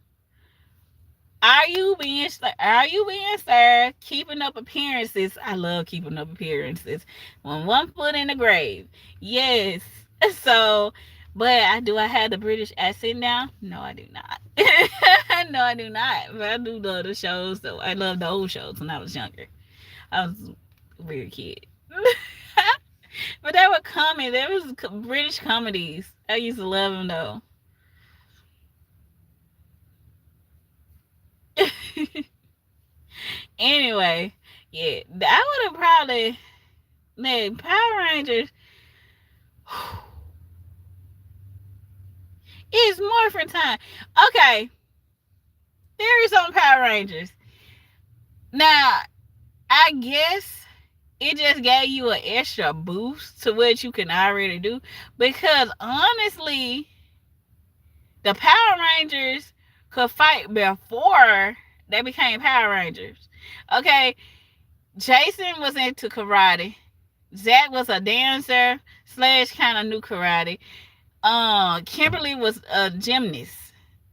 Are you being served? Keeping up appearances. I love keeping up appearances. When one foot in the grave. Yes. So, But I have the British accent now? No, I do not. No, I do not. But I do love the shows. So I love the old shows when I was younger. I was a weird kid. But they were comedy. There was British comedies. I used to love them though. Anyway, yeah, I would have probably made Power Rangers. It's Morphin time. Okay, there is on Power Rangers. Now, I guess it just gave you an extra boost to what you can already do. Because honestly, the Power Rangers could fight before they became Power Rangers. Okay, Jason was into karate. Zach was a dancer slash kind of new karate. Kimberly was a gymnast.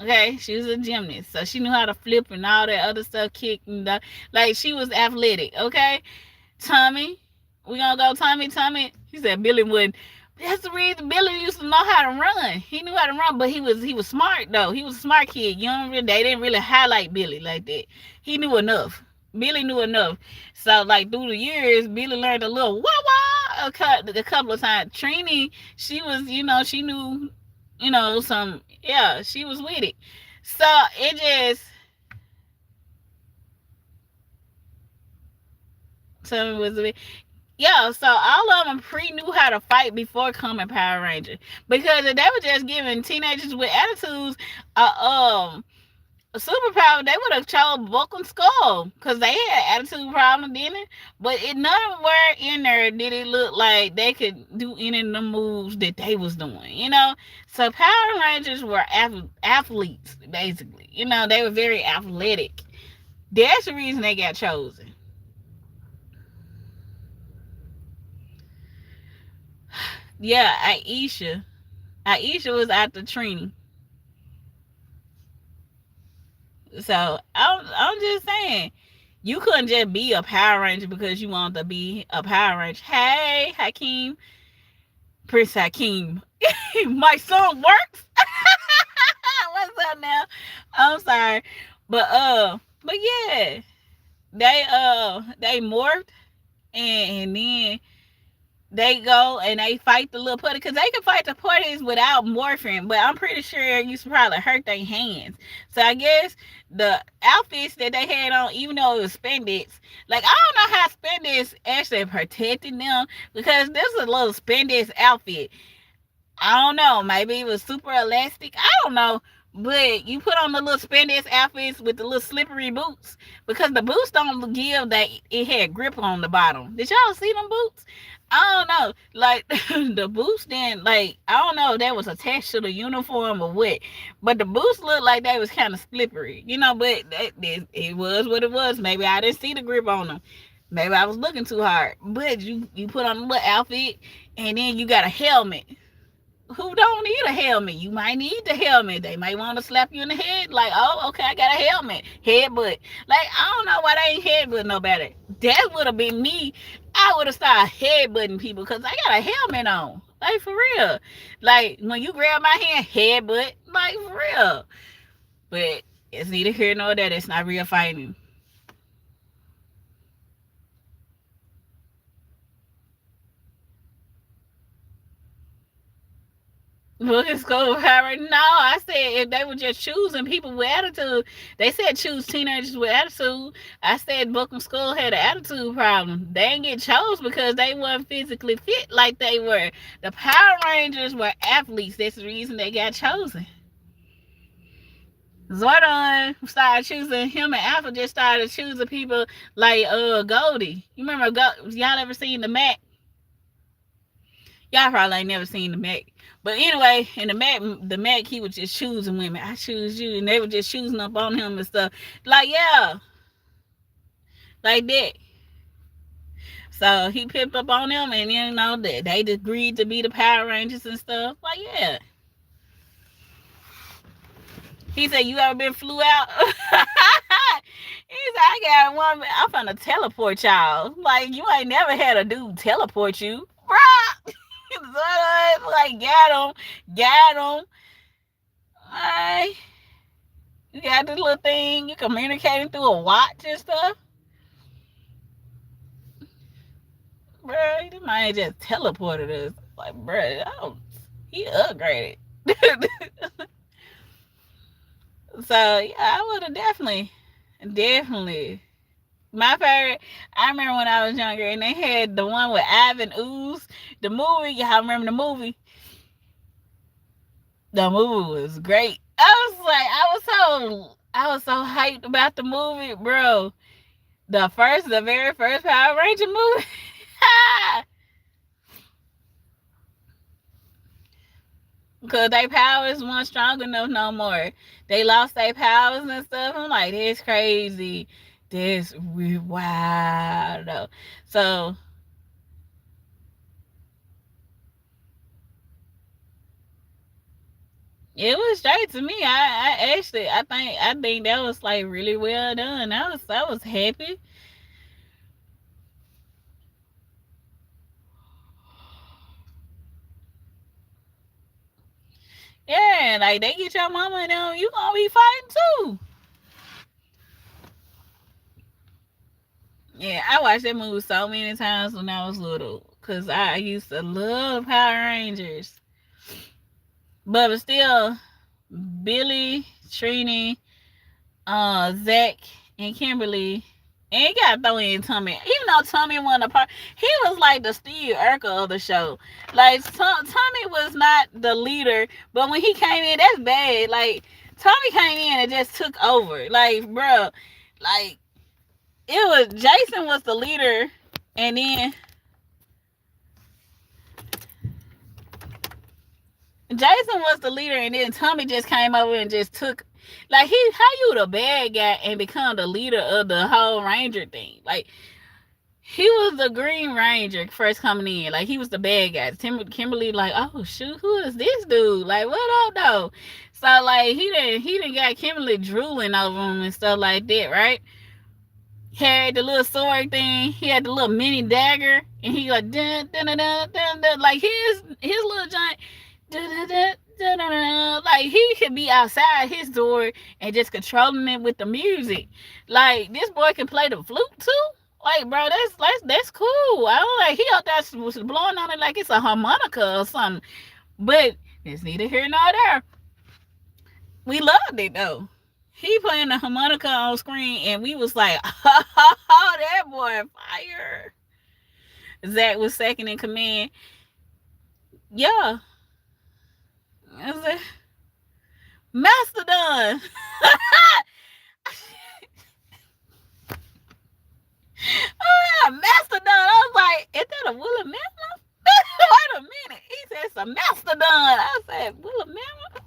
Okay, she was a gymnast, so she knew how to flip and all that other stuff, kick and like she was athletic. Okay, Tommy, we gonna go Tommy. He said Billy wouldn't. That's the reason Billy used to know how to run. He knew how to run, but he was smart though. He was a smart kid. They didn't really highlight Billy like that. He knew enough. Billy knew enough. So like through the years, Billy learned a little wah wah a couple of times. Trini, she was, she knew, some, yeah, she was with it. So it just, so it was a bit, yeah, so all of them knew how to fight before coming Power Ranger. Because if they were just giving teenagers with attitudes a superpower, they would have chose Bulk and Skull because they had attitude problems, didn't it? But nowhere in there did it look like they could do any of the moves that they was doing, So Power Rangers were athletes, basically. They were very athletic. That's the reason they got chosen. Yeah, Aisha. Aisha was after Trini. So I'm just saying, you couldn't just be a Power Ranger because you wanted to be a Power Ranger. Hey, Hakeem, Prince Hakeem, my song works. What's up now? I'm sorry, but yeah, they morphed, and then they go and they fight the little putty because they can fight the putties without morphing, but I'm pretty sure you should probably hurt their hands. So I guess the outfits that they had on, even though it was spandex, like I don't know how spandex actually protected them because this is a little spandex outfit. I don't know. Maybe it was super elastic. I don't know. But you put on the little spandex outfits with the little slippery boots because the boots don't give that it had grip on the bottom. Did y'all see them boots? I don't know. Like the boots didn't like I don't know if that was attached to the uniform or what. But the boots looked like they was kind of slippery, but it was what it was. Maybe I didn't see the grip on them. Maybe I was looking too hard. But you put on a little outfit and then you got a helmet. Who don't need a helmet? You might need the helmet. They might want to slap you in the head, like, oh, okay, I got a helmet. Headbutt. Like, I don't know why they ain't headbutting nobody. That would have been me. I would have started headbutting people because I got a helmet on. Like, for real. Like, when you grab my hand, headbutt. Like, for real. But it's neither here nor there. It's not real fighting. Look at school, Harry. No, I said if they were just choosing people with attitude, they said choose teenagers with attitude. I said Bookham School had an attitude problem. They didn't get chose because they weren't physically fit like they were. The Power Rangers were athletes. That's the reason they got chosen. Zordon started choosing him, and Alpha just started choosing people like Goldie. You remember y'all ever seen the Mac? Y'all probably ain't never seen the Mac. But anyway, in the Mac, he was just choosing women. I choose you, and they were just choosing up on him and stuff. Like, yeah, like that. So he picked up on them, and they agreed to be the Power Rangers and stuff. Like, yeah. He said, "You ever been flew out?" He said, "I got one. I'm finna teleport y'all. Like, you ain't never had a dude teleport you, bruh." Like, got him. Like, you got this little thing, you communicating through a watch and stuff. Bro, he might just teleported us. Like, bro, he upgraded. So yeah, I would have definitely. My favorite. I remember when I was younger, and they had the one with Ivan Ooze. The movie, y'all remember the movie? The movie was great. I was so hyped about the movie, bro. The very first Power Ranger movie. Cause their powers weren't strong enough no more. They lost their powers and stuff. I'm like, that's crazy. That's wild. So it was straight to me. I think that was like really well done. I was happy. Yeah, like they get your mama and them, you gonna be fighting too. Yeah, I watched that movie so many times when I was little. Cause I used to love Power Rangers. But still, Billy, Trini, Zach, and Kimberly. And you gotta throw in Tommy. Even though Tommy wasn't a part, he was like the Steve Urkel of the show. Like, Tommy was not the leader, but when he came in, that's bad. Like, Tommy came in and just took over. Like, bro, like, it was, Jason was the leader, and then Jason was the leader, and then Tommy just came over and just took. Like, how you the bad guy and become the leader of the whole Ranger thing? Like, he was the Green Ranger first coming in. Like, he was the bad guy. Kimberly, like, oh shoot, who is this dude? Like, what up though? So like, he didn't got Kimberly drooling over him and stuff like that, right? He had the little sword thing. He had the little mini dagger, and he like dun dun dun dun dun, dun. Like his little giant dun dun dun dun dun dun. Like, he could be outside his door and just controlling it with the music. Like, this boy can play the flute too. Like, bro, that's cool. I was like, he out there was blowing on it like it's a harmonica or something. But it's neither here nor there. We loved it though. He playing the harmonica on screen, and we was like, oh, that boy fire. Zach was second in command. Yeah. I was like, Mastodon. Oh, yeah, Mastodon. I was like, is that a woolly mammoth? Wait a minute. He said it's a mastodon. I said, woolly mammoth?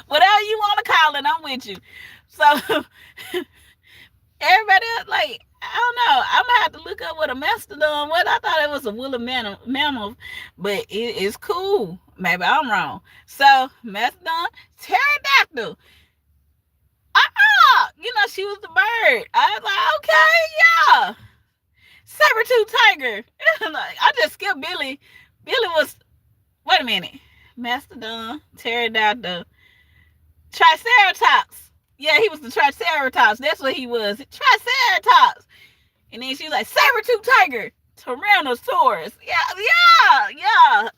Whatever you want to call it, I'm with you. So, everybody else, like, I don't know. I'm going to have to look up what a mastodon was. I thought it was a woolly mammoth, but it's cool. Maybe I'm wrong. So, mastodon, pterodactyl. You know, she was the bird. I was like, okay, yeah. Saber-tooth tiger. Like, I just skipped Billy. Billy was, wait a minute. Mastodon, pterodactyl, triceratops. Yeah, he was the triceratops. That's what he was. Triceratops. And then she was like, saber-tooth tiger, Tyrannosaurus. Yeah.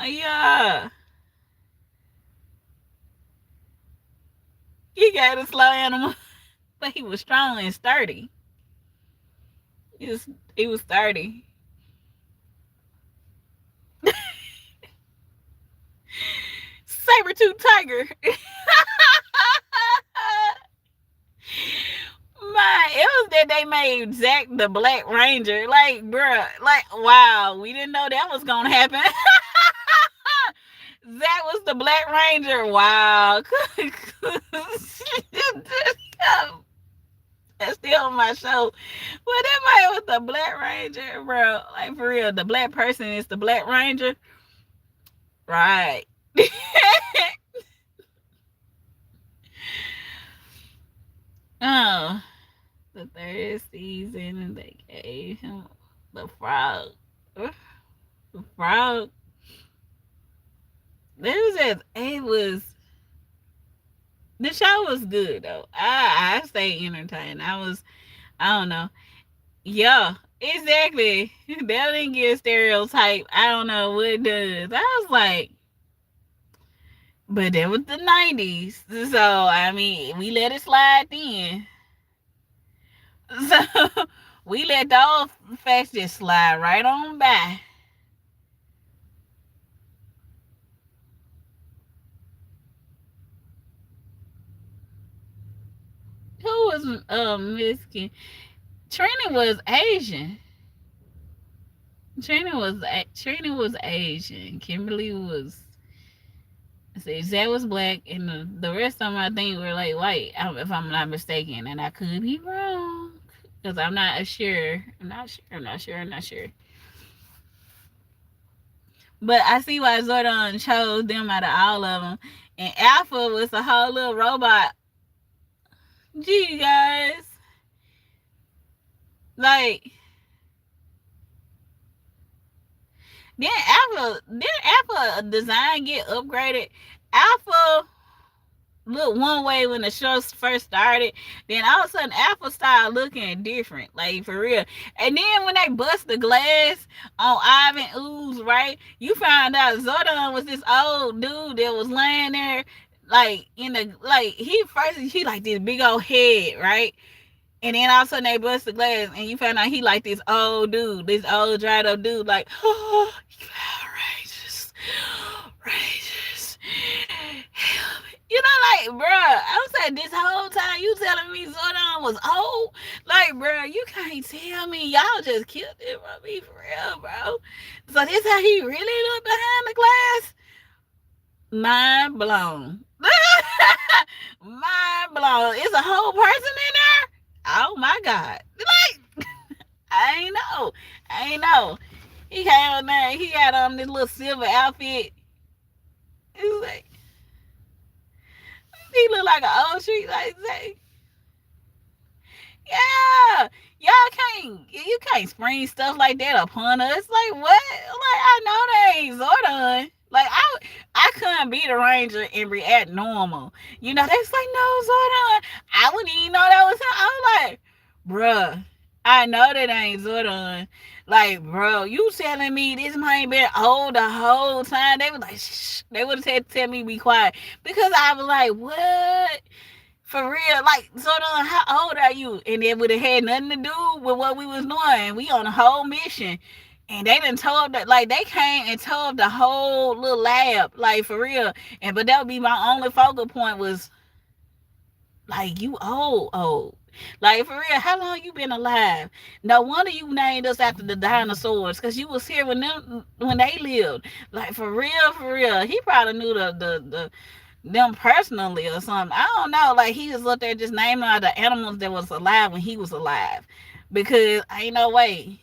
Yeah. He got a slow animal, but he was strong and sturdy. He was sturdy. Saber-tooth tiger. Man, it was that they made Zach the Black Ranger. Like, bruh, like, wow, we didn't know that was gonna happen. Zach was the Black Ranger. Wow. That's still on my show. But that man was the Black Ranger, bro. Like, for real, the black person is the Black Ranger. Right. Oh, the third season, and they gave him The frog. The frog. It was just, it was, the show was good though. I stayed entertained. I don't know. Yeah, exactly. That didn't get stereotype. I don't know what it does. I was like, but that was the 90s. So, I mean, we let it slide then. So, we let those facts just slide right on by. Who was Mexican? Trina was Asian. Trina was Asian. Kimberly was, see, Zach was black, and the rest of them I think were like white, if I'm not mistaken, and I could be wrong because I'm not sure. I'm not sure. I'm not sure. I'm not sure. But I see why Zordon chose them out of all of them, and Alpha was a whole little robot. Gee, you guys, like did Alpha design get upgraded? Alpha look one way when the show first started, then all of a sudden Alpha started looking different, like for real. And then when they bust the glass on Ivan Ooze, right, you found out Zordon was this old dude that was laying there, like in the, like he like this big old head, right? And then all of a sudden they bust the glass and you found out he like this old dude, this old dried up dude, like, oh, outrageous, outrageous. You know, like, bruh, I'm saying this whole time you telling me Zordon was old. Like, bruh, you can't tell me y'all just killed it from me for real, bro. So this how he really looked behind the glass? Mind blown. Mind blown. Is a whole person in there? Oh my God. Like, I ain't know. I ain't know. He came on there, he had on this little silver outfit. He was like, he looked like an old tree, like say, yeah, y'all you can't spring stuff like that upon us. Like what? Like I know that ain't Zordon. Like I couldn't be the ranger and react normal. You know, they was like, no, Zordon. I wouldn't even know that was him. I was like, bruh, I know that ain't Zordon. Like, bro, you telling me this man been old the whole time? They was like, shh. They would have said, tell me to be quiet. Because I was like, what? For real, like, so how old are you? And it would have had nothing to do with what we was doing. We on a whole mission. And they done told that, like, they came and told the whole little lab, like, for real. And but that would be my only focal point was, like, you old. Like, for real, how long you been alive? No wonder you named us after the dinosaurs, because you was here when they lived. Like, for real. He probably knew the them personally or something. I don't know. Like he was up there just naming all the animals that was alive when he was alive. Because ain't no way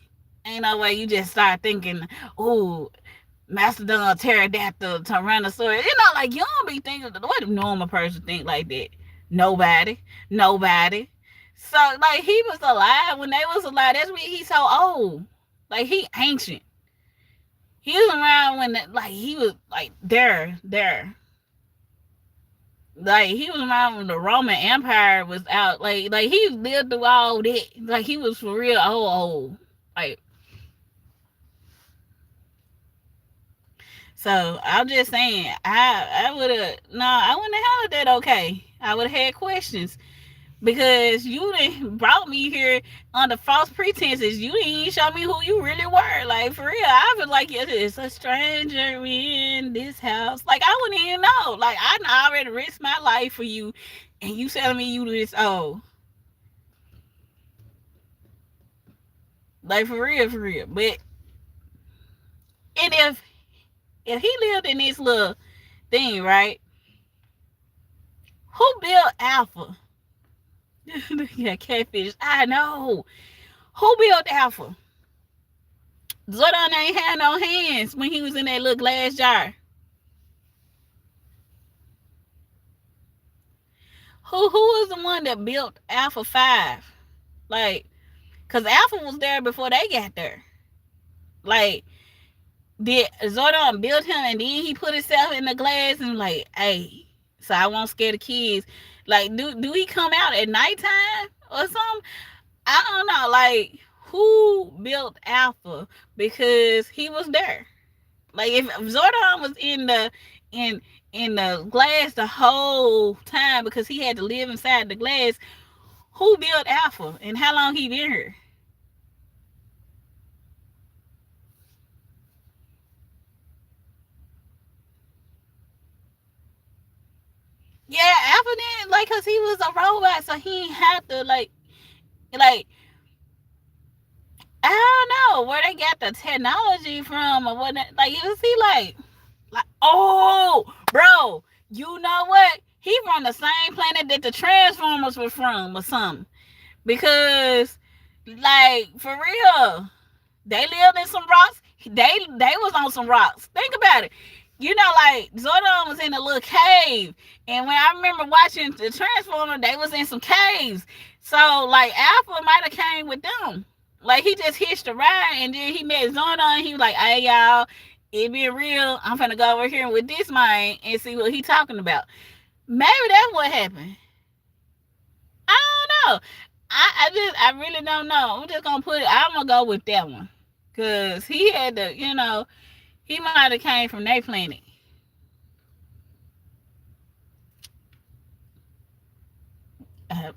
you just start thinking, ooh, Mastodon, pterodactyl, tyrannosaurus. You know, like you don't be thinking what a normal person think like that. Nobody. So like he was alive when they was alive. That's why he's so old. Like he ancient. He was around when like he was like there. Like he was around when the Roman Empire was out. Like he lived through all that. Like he was for real old. Like so I'm just saying I would have I wouldn't have handled that okay. I would have had questions. Because you done brought me here under false pretenses. You didn't even show me who you really were. Like, for real, I feel like it's a stranger in this house. Like, I wouldn't even know. Like, I already risked my life for you, and you telling me you this old. Like, for real. But, and if he lived in this little thing, right? Who built Alpha? Yeah, catfish. I know. Who built Alpha? Zordon ain't had no hands when he was in that little glass jar. Who was the one that built Alpha 5? Like, because Alpha was there before they got there. Like, did Zordon build him and then he put himself in the glass and like, hey, so I won't scare the kids? Like, do he come out at nighttime or something? I don't know. Like, who built Alpha? Because he was there. Like, if Zordon was in in the glass the whole time because he had to live inside the glass, who built Alpha and how long he been here? Yeah, Alpha didn't, like, cause he was a robot, so he had to like I don't know where they got the technology from or what. Like, you see, like, oh, bro, you know what? He from the same planet that the Transformers were from or something. Because, like, for real, they lived in some rocks. They was on some rocks. Think about it. You know, like, Zordon was in a little cave, and when I remember watching the Transformer, they was in some caves. So, like, Alpha might have came with them. Like, he just hitched a ride, and then he met Zordon. He was like, "Hey, y'all, it been real. I'm finna go over here with this man and see what he talking about." Maybe that's what happened. I don't know. I really don't know. I'm just gonna I'm gonna go with that one. Cause he had to, he might have came from their planet. Uh,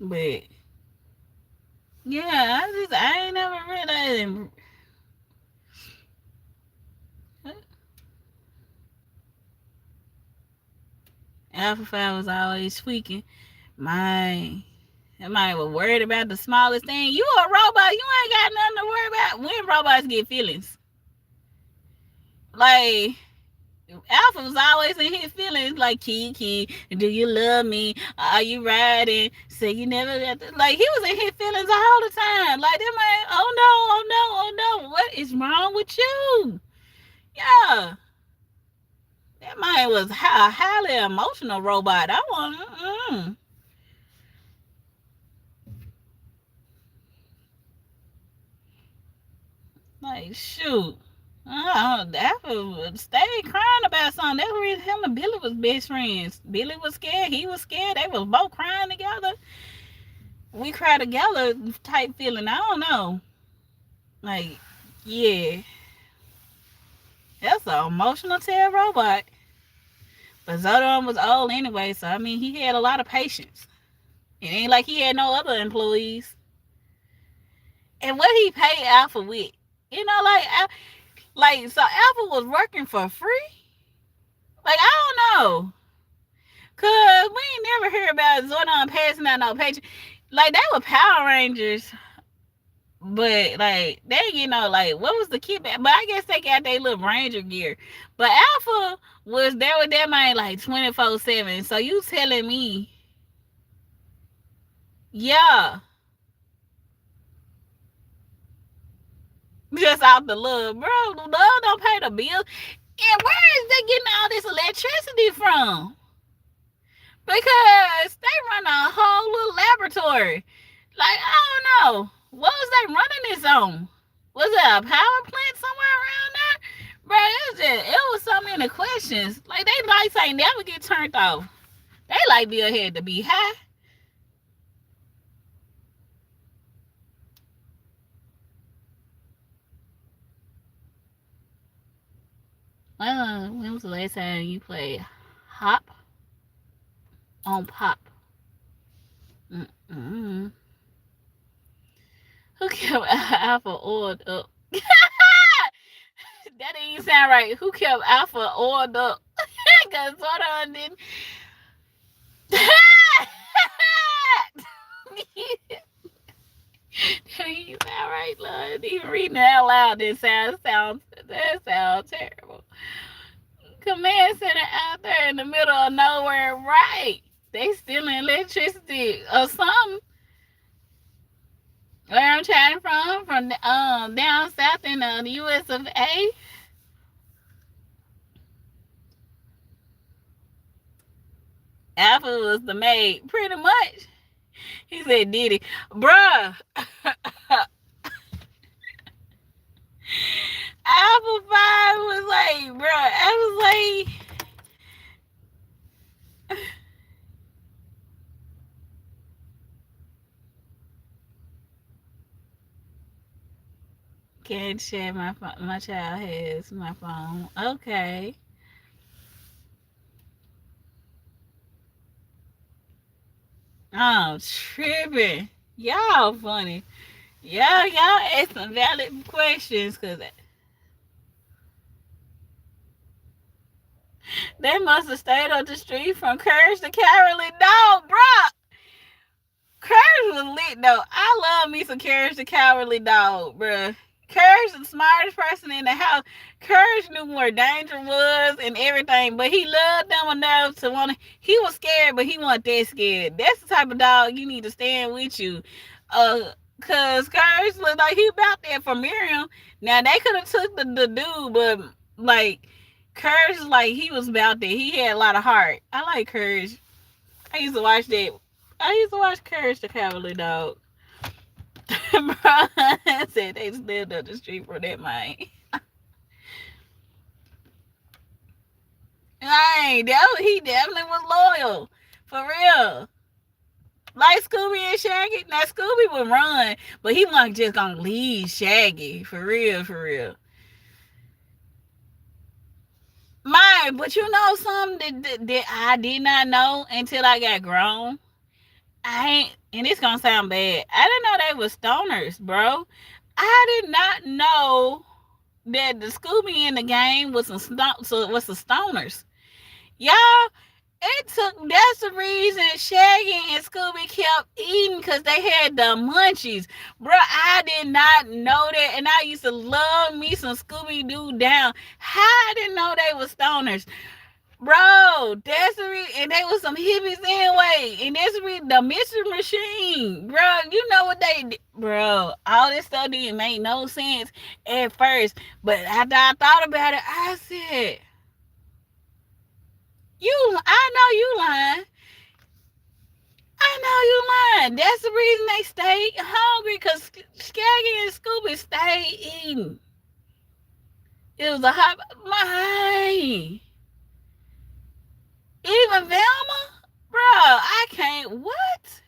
but yeah, I ain't never realized. Alpha 5 was always tweaking. My That man was worried about the smallest thing. You a robot, you ain't got nothing to worry about. When robots get feelings. Like, Alpha was always in his feelings, like, Kiki, do you love me? Are you riding? Say you never got to. Like, he was in his feelings all the time. Like, that man, oh no, oh no, oh no, what is wrong with you? Yeah. That man was a highly emotional robot. I want, like, shoot. Alpha would stay crying about something. That's the reason him and Billy was best friends. Billy was scared. He was scared. They was both crying together. We cry together type feeling. I don't know. Like, yeah. That's an emotional tail robot. But Zordon was old anyway, so I mean he had a lot of patience. It ain't like he had no other employees. And what he paid Alpha with? You know, so Alpha was working for free? Like, I don't know. Cause we ain't never hear about Zordon passing out no paycheck. Like, they were Power Rangers, but like they, like, what was the kickback? But I guess they got their little Ranger gear. But Alpha was there with that man like 24/7. So you telling me, yeah, just out the love, bro. Love don't pay the bill. And where is they getting all this electricity from? Because they run a whole little laboratory. Like, I don't know. What was they running this on? Was it a power plant somewhere around there? Bro, it was so many questions. Like, they lights ain't never get turned off. They like bill had to be high. When was the last time you played Hop on Pop? Mm-mm. Who kept Alpha oiled up? That didn't even sound right. Who kept Alpha oiled up? Because Zordon didn't. That ain't sound right, Lord. Even reading it out loud, that sounds terrible. Command center out there in the middle of nowhere, right? They stealing electricity or something. Where I'm chatting from down south in the U.S. of A. Alpha was the maid, pretty much. He said, Diddy, bruh. Alpha 5 was like, bruh, I was like, can't share my phone. My child has my phone. Okay. Oh, tripping. Y'all funny. Y'all ask some valid questions because they must have stayed up the street from Courage the Cowardly Dog, bruh. Courage was lit though. I love me some Courage the Cowardly Dog, bruh. Courage the smartest person in the house. Courage knew where danger was and everything, but he loved them enough to want to. He was scared, but he wasn't that scared. That's the type of dog you need to stand with you. Cause Courage looked like he about there for Miriam. Now they could have took the dude, but like Courage, like he was about there. He had a lot of heart. I like Courage. I used to watch that. I used to watch Courage the Cowardly Dog. Bro said they lived up the street for that man. He definitely was loyal. For real. Like Scooby and Shaggy. Now Scooby would run, but he wasn't just gonna leave Shaggy. For real, for real. Man, but you know something that I did not know until I got grown? I ain't, and it's gonna sound bad. I didn't know they were stoners, bro. I did not know that the Scooby in the game was some stoners. Y'all, that's the reason Shaggy and Scooby kept eating because they had the munchies. Bro, I did not know that, and I used to love me some Scooby-Doo down. How I didn't know they were stoners? Bro, that's the reason, and they was some hippies anyway, and that's the reason, the Mystery Machine, bro, you know what they did, bro, all this stuff didn't make no sense at first, but after I thought about it, I said, I know you lying. I know you lying. That's the reason they stayed hungry, because Shaggy and Scooby stayed eating. It was a hot, my. Even Velma? Bro, I can't. What?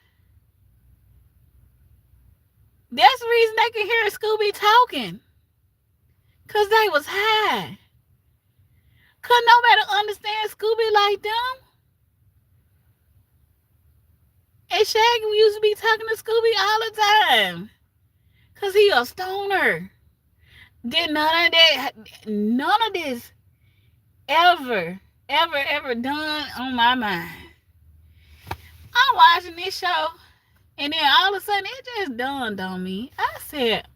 That's the reason they could hear Scooby talking. Because they was high. Couldn't nobody understand Scooby like them. And Shaggy used to be talking to Scooby all the time. Because he a stoner. Did none of this ever done on my mind. I'm watching this show, and then all of a sudden it just dawned on me. I said,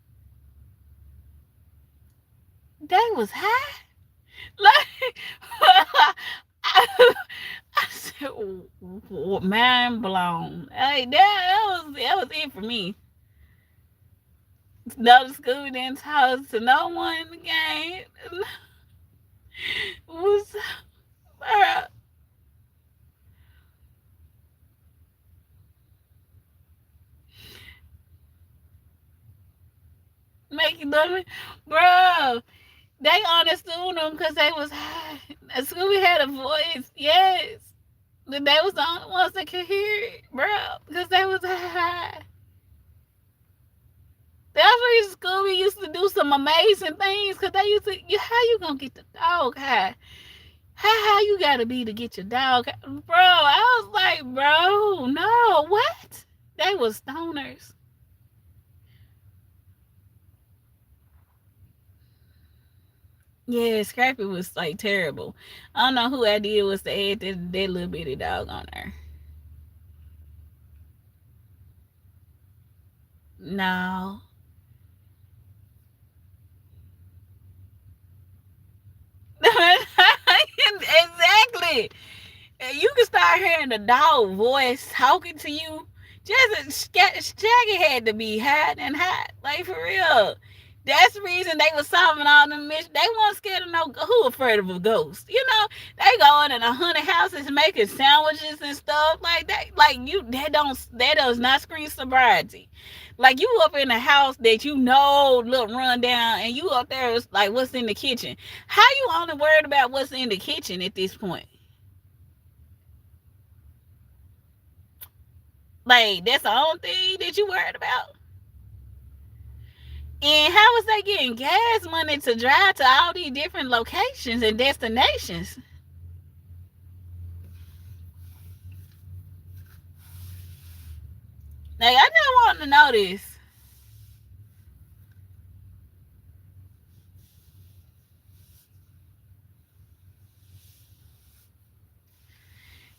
they was high? Like, I said, mind blown. Like, that was it for me. No, the Scooby didn't talk to no one in the game. Was make you love me, bro. They understood them because they was high. Scooby had a voice, yes. But they was the only ones that could hear it, bro, because they was high. That's why Scooby used to do some amazing things, because they used to, how you gonna get the dog high? How you gotta be to get your dog high? Bro, I was like, bro, no, what? They was stoners. Yeah, Scrappy was like terrible. I don't know who idea was to add that little bitty dog on there. No. Exactly. You can start hearing the dog voice talking to you. Just Shaggy had to be hot and hot, like for real. That's the reason they was solving all them missions. They weren't scared of no. Who afraid of a ghost? You know, They going in 100 houses making sandwiches and stuff like that. Like you, that does not scream sobriety. Like you up in a house that you know look run down, and you up there is like what's in the kitchen. How you only worried about what's in the kitchen at this point? Like that's the only thing that you worried about. And how was they getting gas money to drive to all these different locations and destinations? Like I just want to know this.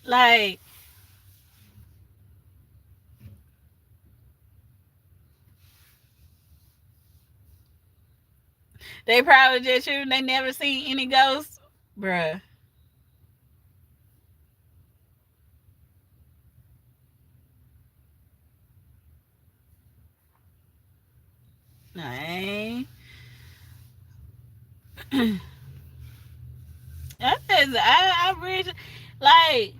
Like they probably just shooting. They never seen any ghosts, bruh. Nah, I really like,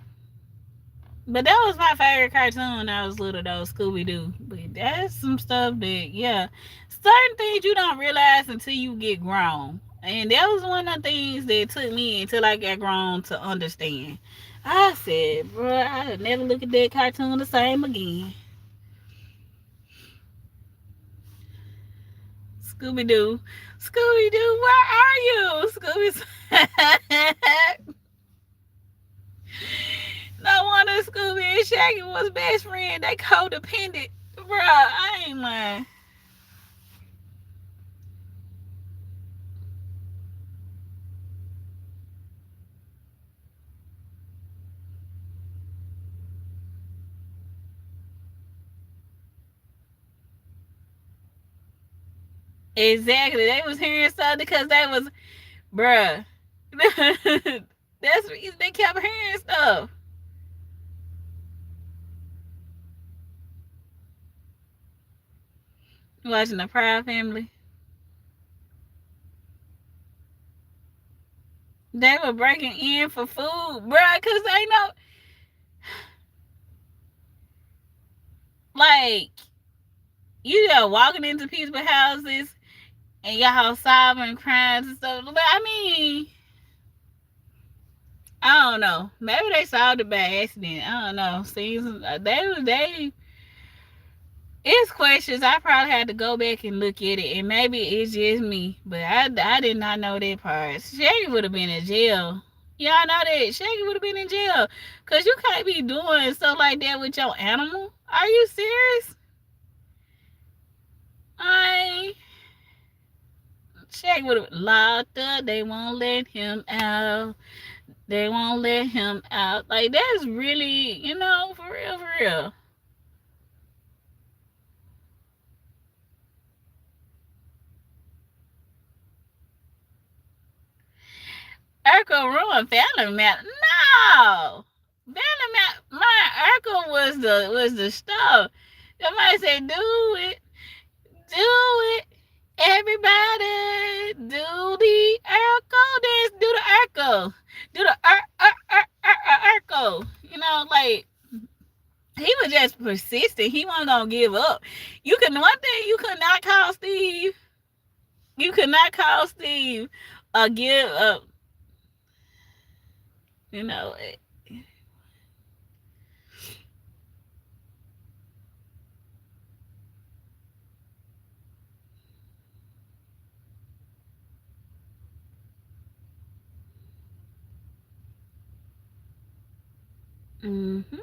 but that was my favorite cartoon when I was little though, Scooby-Doo. But that's some stuff that, yeah, certain things you don't realize until you get grown. And that was one of the things that took me until I got grown to understand. I said, bro, I'll never look at that cartoon the same again. Scooby-Doo. Scooby-Doo, where are you? Scooby. No wonder Scooby and Shaggy was best friend. They codependent. Bro, I ain't lying. Exactly. They was hearing something because they was, bruh. That's the reason they kept hearing stuff. Watching the Proud Family. They were breaking in for food, bruh, because they know, like, you know, walking into people's houses and y'all solving crimes and stuff. But I mean, I don't know. Maybe they solved it by accident. I don't know. Seems they it's questions. I probably had to go back and look at it, and maybe it's just me, but I did not know that part. Shaggy would have been in jail. Y'all know that Shaggy would have been in jail because you can't be doing stuff like that with your animal. Are you serious? I Shaggy would have locked up. They won't let him out. They won't let him out. Like that's really, for real, for real. Urkel ruined Family Map. No, Family Map. My Urkel was the stuff. Somebody say, "Do it, do it, everybody, do the Urkel dance, do the Urkel, do the Urkel." Like he was just persistent. He wasn't gonna give up. One thing you could not call Steve. You could not call Steve give up. You know. Mm-hmm.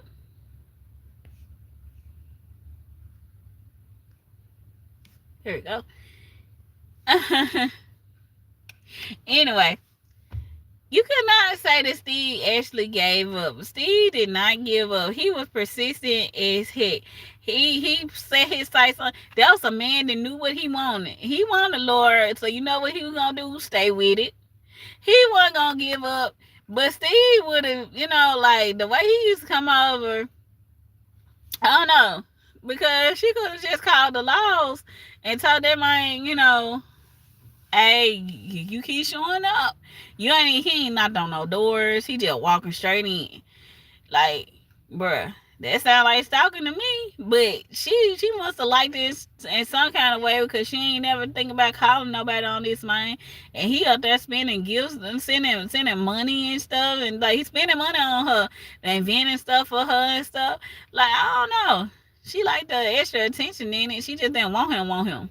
Here we go. Anyway, you could not say that Steve actually gave up. Steve did not give up. He was persistent as heck. He set his sights on. That was a man that knew what he wanted. He wanted the Lord, so you know what he was gonna do? Stay with it. He wasn't gonna give up. But Steve would have, like the way he used to come over. I don't know, because she could have just called the laws and told them, I ain't, Hey, you keep showing up. He ain't knocked on no doors. He just walking straight in. Like, bruh, that sound like stalking to me. But she must have liked this in some kind of way because she ain't never think about calling nobody on this man. And he up there spending gifts and sending money and stuff, and like he's spending money on her and inventing stuff for her and stuff. Like, I don't know. She liked the extra attention in it. She just didn't want him.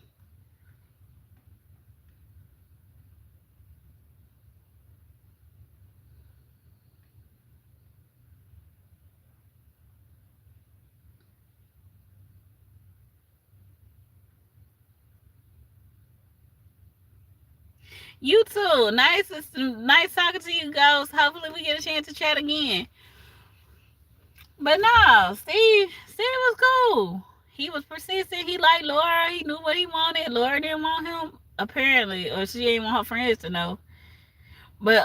You too. Nice talking to you, Ghost. Hopefully we get a chance to chat again. But no, Steve was cool. He was persistent. He liked Laura. He knew what he wanted. Laura didn't want him, apparently, or she didn't want her friends to know. But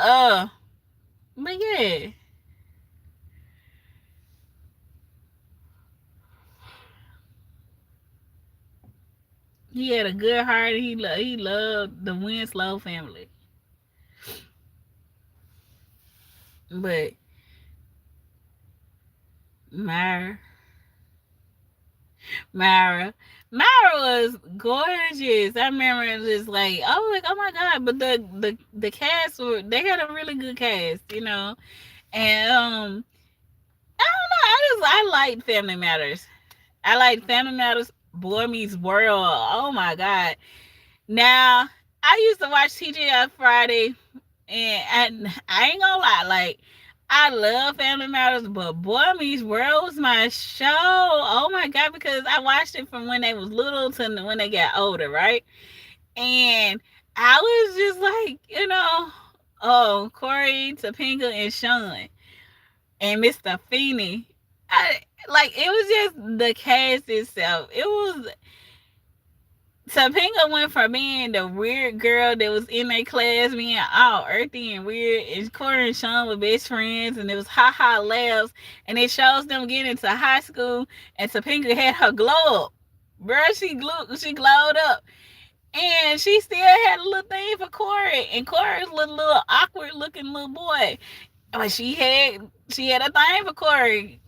but yeah, he had a good heart. He loved the Winslow family. But Myra, Myra, Myra was gorgeous. I remember just like, oh my god. But the cast they had a really good cast, you know. And I don't know. I like Family Matters. I like Family Matters. Boy Meets World. Oh my god. Now I used to watch TGI Friday, and I ain't gonna lie, like I love Family Matters, but Boy Meets World was my show. Oh my god, because I watched it from when they was little to when they got older, right? And I was just like, oh, Corey, Topanga, and Sean and Mr. Feeney. I like it was just the cast itself. It was Topanga went from being the weird girl that was in their class, being all earthy and weird, and Corey and Sean were best friends, and it was ha ha laughs, and it shows them getting into high school, and Topanga had her glow up. Bruh, she glowed up. And she still had a little thing for Corey, and Corey's little awkward looking little boy. But she had a thing for Corey,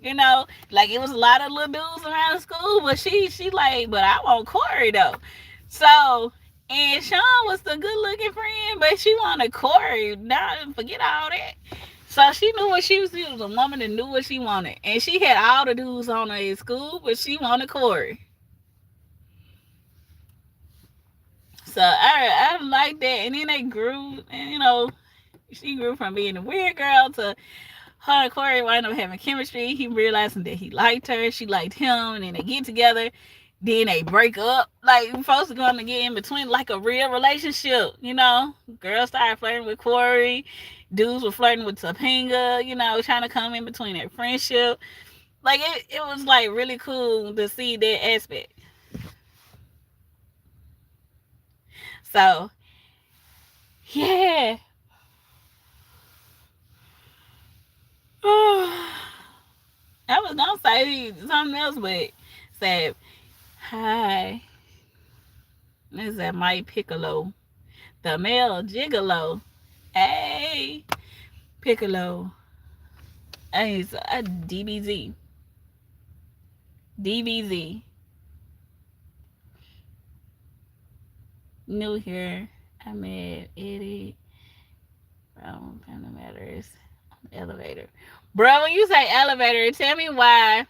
like it was a lot of little dudes around the school, but she like, but I want Corey though. So and Sean was the good looking friend, but she wanted Corey. Now forget all that. So she knew what she was a woman that knew what she wanted. And she had all the dudes on her at school, but she wanted Corey. So I like that. And then they grew, and she grew from being a weird girl to her and Corey wind up having chemistry. He realizing that he liked her, she liked him, and then they get together. Then they break up. Like folks are going to get in between like a real relationship. Girls started flirting with Corey, dudes were flirting with Topanga. Trying to come in between their friendship. Like it was like really cool to see that aspect. So yeah. I was gonna say something else, but said hi. This is that Mike Piccolo, the male gigolo. Hey, Piccolo. Hey, it's a DBZ. DBZ. New here. I met Eddie from Family Matters on the elevator. Bro, when you say elevator, tell me why.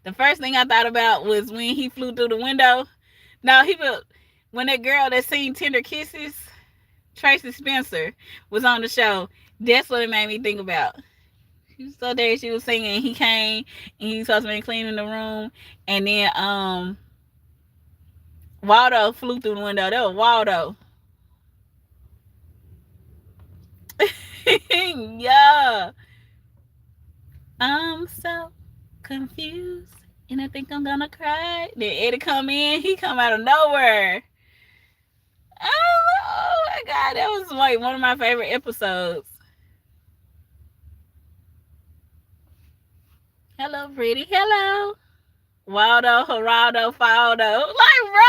The first thing I thought about was when he flew through the window. No, when that girl that seen Tender Kisses, Tracy Spencer, was on the show. That's what it made me think about. She was so there, she was singing. He came and he was supposed to be cleaning the room, and then Waldo flew through the window. That was Waldo. Yeah. I'm so confused, and I think I'm gonna cry. Then Eddie come in. He come out of nowhere. Oh my god, that was like one of my favorite episodes. Hello, pretty. Hello. Waldo, Geraldo, Faldo. Like, bro.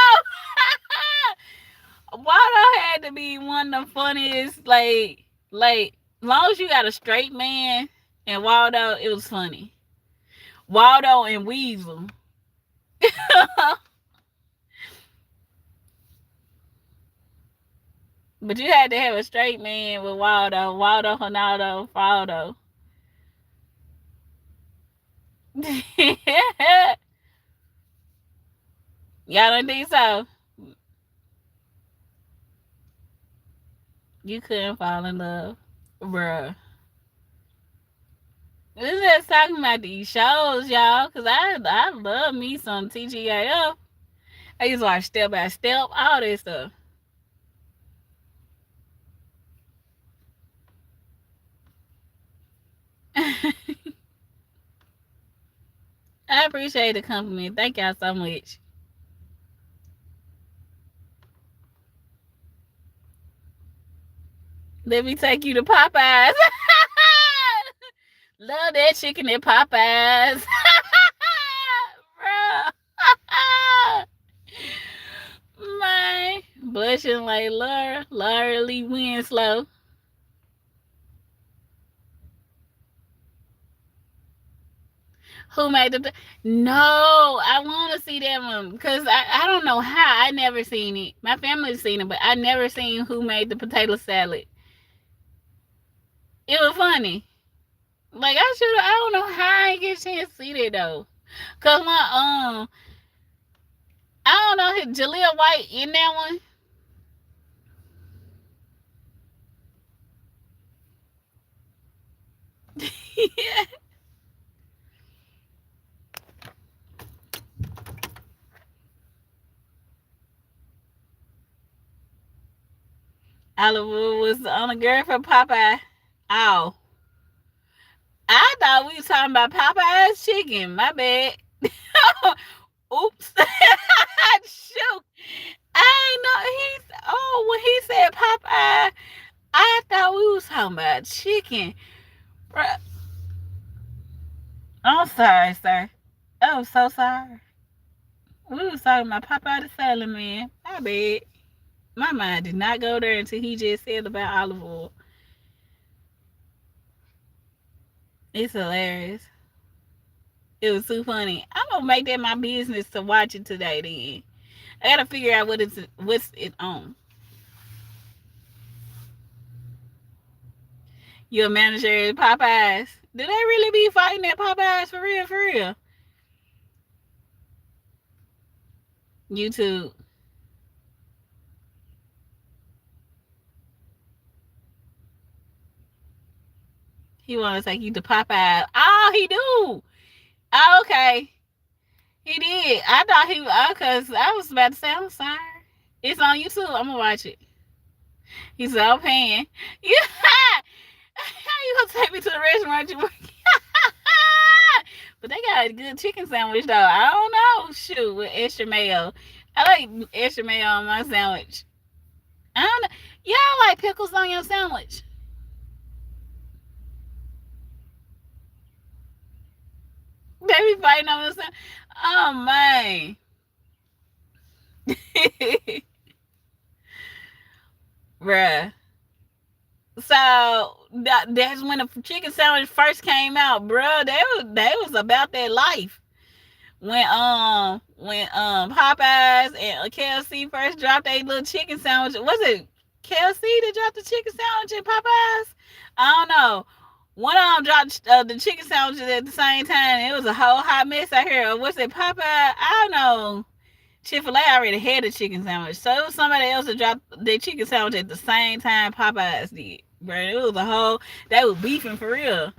Waldo had to be one of the funniest. Long as you got a straight man and Waldo, it was funny. Waldo and Weasel. But you had to have a straight man with Waldo. Waldo, Ronaldo, Faldo. Y'all don't think so? You couldn't fall in love, bruh. We're just talking about these shows, y'all, because I love me some TGIF. I used to watch Step by Step, all this stuff. I appreciate the compliment. Thank y'all so much. Let me take you to Popeyes. Love that chicken at Popeyes. Bruh. Man. Blushing like Laura Lee Winslow. Who made the? No, I want to see that one because I don't know how. I never seen it. My family's seen it, but I never seen Who Made the Potato Salad. It was funny. Like I don't know how I get a chance to see that though. Cause I don't know, Jaleel White in that one. Yeah. Oliver was the only girl from Popeye. Oh, I thought we was talking about Popeye's chicken. My bad. Oops. Shoot. I know when he said Popeye, I thought we was talking about chicken. Bruh. I'm sorry, sir. I'm so sorry. We was talking about Popeye the Salad Man. My bad. My mind did not go there until he just said about olive oil. It's hilarious. It was too funny. I'm gonna make that my business to watch it today. Then I gotta figure out what's it on. You a manager at Popeyes? Do they really be fighting at Popeyes for real? For real? YouTube. He want to take you to Popeyes. Oh, he do. Oh, okay. He did. I thought he because I was about to say, I'm sorry. It's on YouTube. I'm gonna watch it. He said, I'm paying. Yeah. How you gonna take me to the restaurant you work? But they got a good chicken sandwich though. I don't know. Shoot, with extra mayo. I like extra mayo on my sandwich. I don't know. Y'all like pickles on your sandwich? They be fighting on the sandwich. Oh man. Bruh. So that's when the chicken sandwich first came out, bro. They was about that life. When Popeyes and KFC first dropped a little chicken sandwich. Was it KFC that dropped the chicken sandwich at Popeyes? I don't know. One of them dropped the chicken sandwiches at the same time. It was a whole hot mess out here. Or was it Popeye? I don't know. Chick-fil-A already had a chicken sandwich. So it was somebody else that dropped their chicken sandwich at the same time Popeyes did. Bro, it was a whole, they was beefing for real.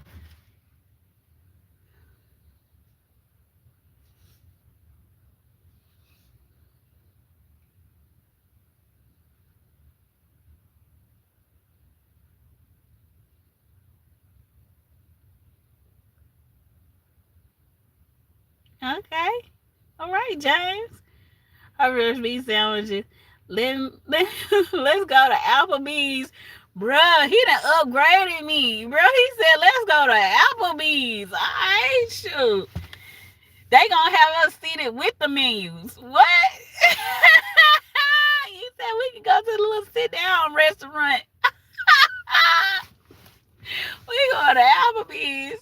Okay. All right, James. Her roast beef sandwiches. Let's go to Applebee's. Bruh, he done upgraded me. Bro, he said, let's go to Applebee's. All right, shoot. They gonna have us seated with the menus. What? He said we can go to the little sit down restaurant. We go to Applebee's.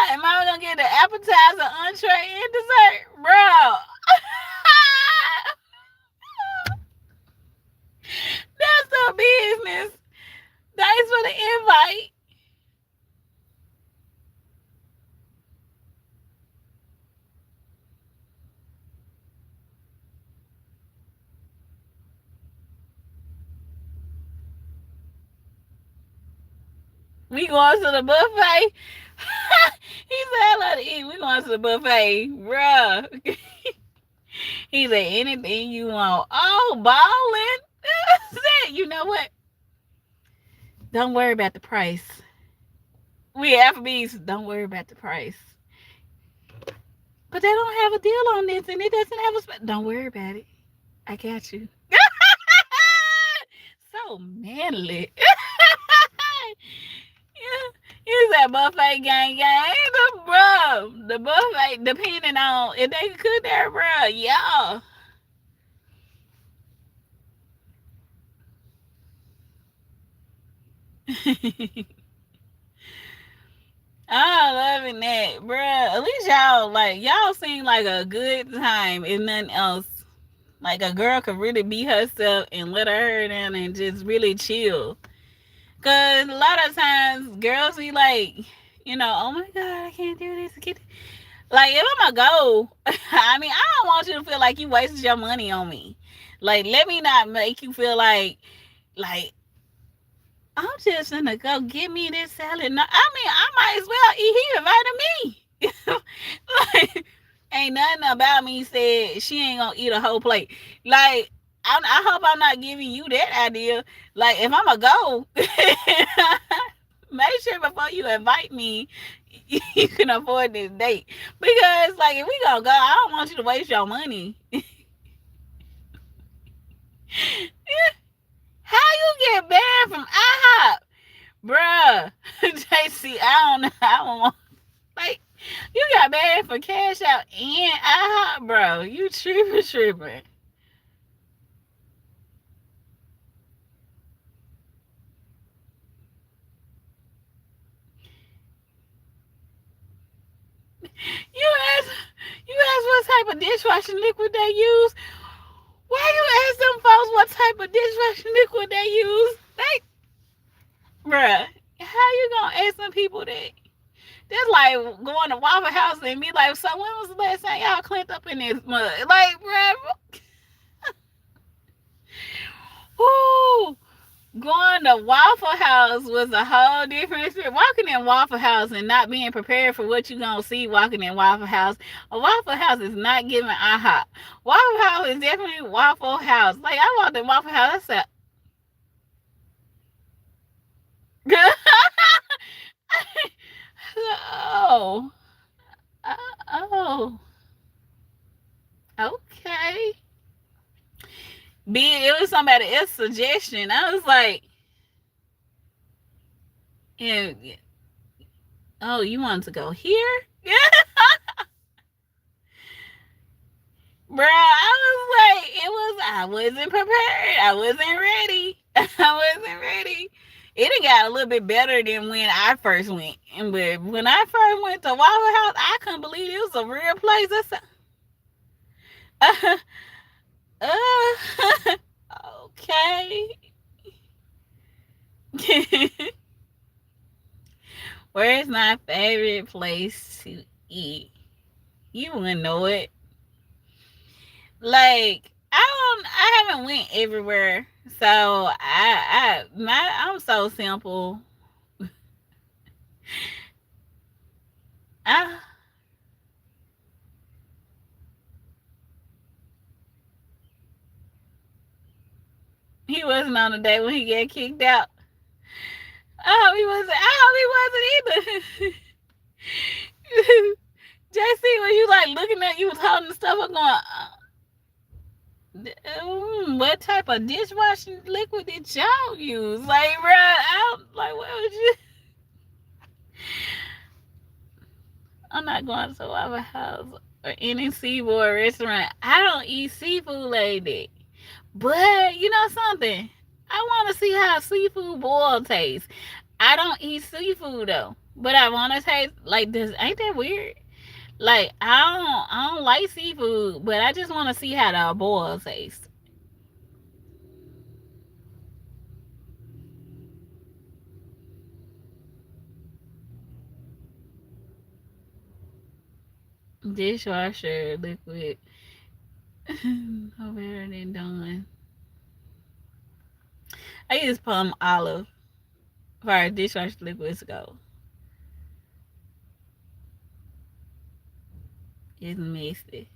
Am I gonna get the appetizer, entree, and dessert, bro? That's the business. Thanks for the invite. We going to the buffet. He said, I love to eat. We going to the buffet, bruh. He said, anything you want. Oh, balling. You know what? Don't worry about the price. We Applebee's. Don't worry about the price. But they don't have a deal on this, and it doesn't have a. Don't worry about it. I got you. So manly. It's that buffet gang. The buffet, depending on if they cook there, bro. Yeah. I'm loving that, bro. At least y'all seem like a good time, if nothing else. Like a girl could really be herself and let her hair down and just really chill. Cause a lot of times girls be like, oh my god, I can't do this. Like if I'm gonna go, I mean, I don't want you to feel like you wasted your money on me. Like let me not make you feel like I'm just gonna go get me this salad. No, I mean I might as well eat. He invited me. Like ain't nothing about me said she ain't gonna eat a whole plate. Like I hope I'm not giving you that idea. Like if I'm gonna go, make sure before you invite me, you can afford this date. Because like if we gonna go, I don't want you to waste your money. How you get banned from IHOP, bruh? JC, I don't want like you got banned for Cash Out and IHOP, bro. You tripping. You ask, what type of dishwashing liquid they use. Why you ask them folks what type of dishwashing liquid they use? Bruh, how you gonna ask some people that? That's like going to Waffle House and be like, so when was the last time y'all cleaned up in this mud? Like, bruh. Ooh. Going to Waffle House was a whole different experience. Walking in Waffle House and not being prepared for what you're going to see walking in Waffle House. A Waffle House is not giving IHOP. Waffle House is definitely Waffle House. Like, I walked in Waffle House, I said, oh, oh, okay. It was somebody else's suggestion. I was like, yeah, oh, you wanted to go here? Bro, I wasn't prepared. I wasn't ready. I wasn't ready. It got a little bit better than when I first went. But when I first went to Waffle House, I couldn't believe it was a real place. Okay. Where's my favorite place to eat? You wouldn't know it. Like I haven't went everywhere, so I'm so simple. I, he wasn't on the day when he got kicked out. I hope he wasn't either. JC, when you like looking at you was holding the stuff up going, what type of dishwashing liquid did y'all use? Like, bro, what would you? I'm not going to Waffle House or any seafood restaurant. I don't eat seafood like that. But you know something? I want to see how seafood boil tastes. I don't eat seafood though, but I want to taste like this. Ain't that weird? Like I don't like seafood, but I just want to see how the boil tastes. Dishwasher liquid. No better than done. I use palm olive for our dishwasher liquids go. It's messy.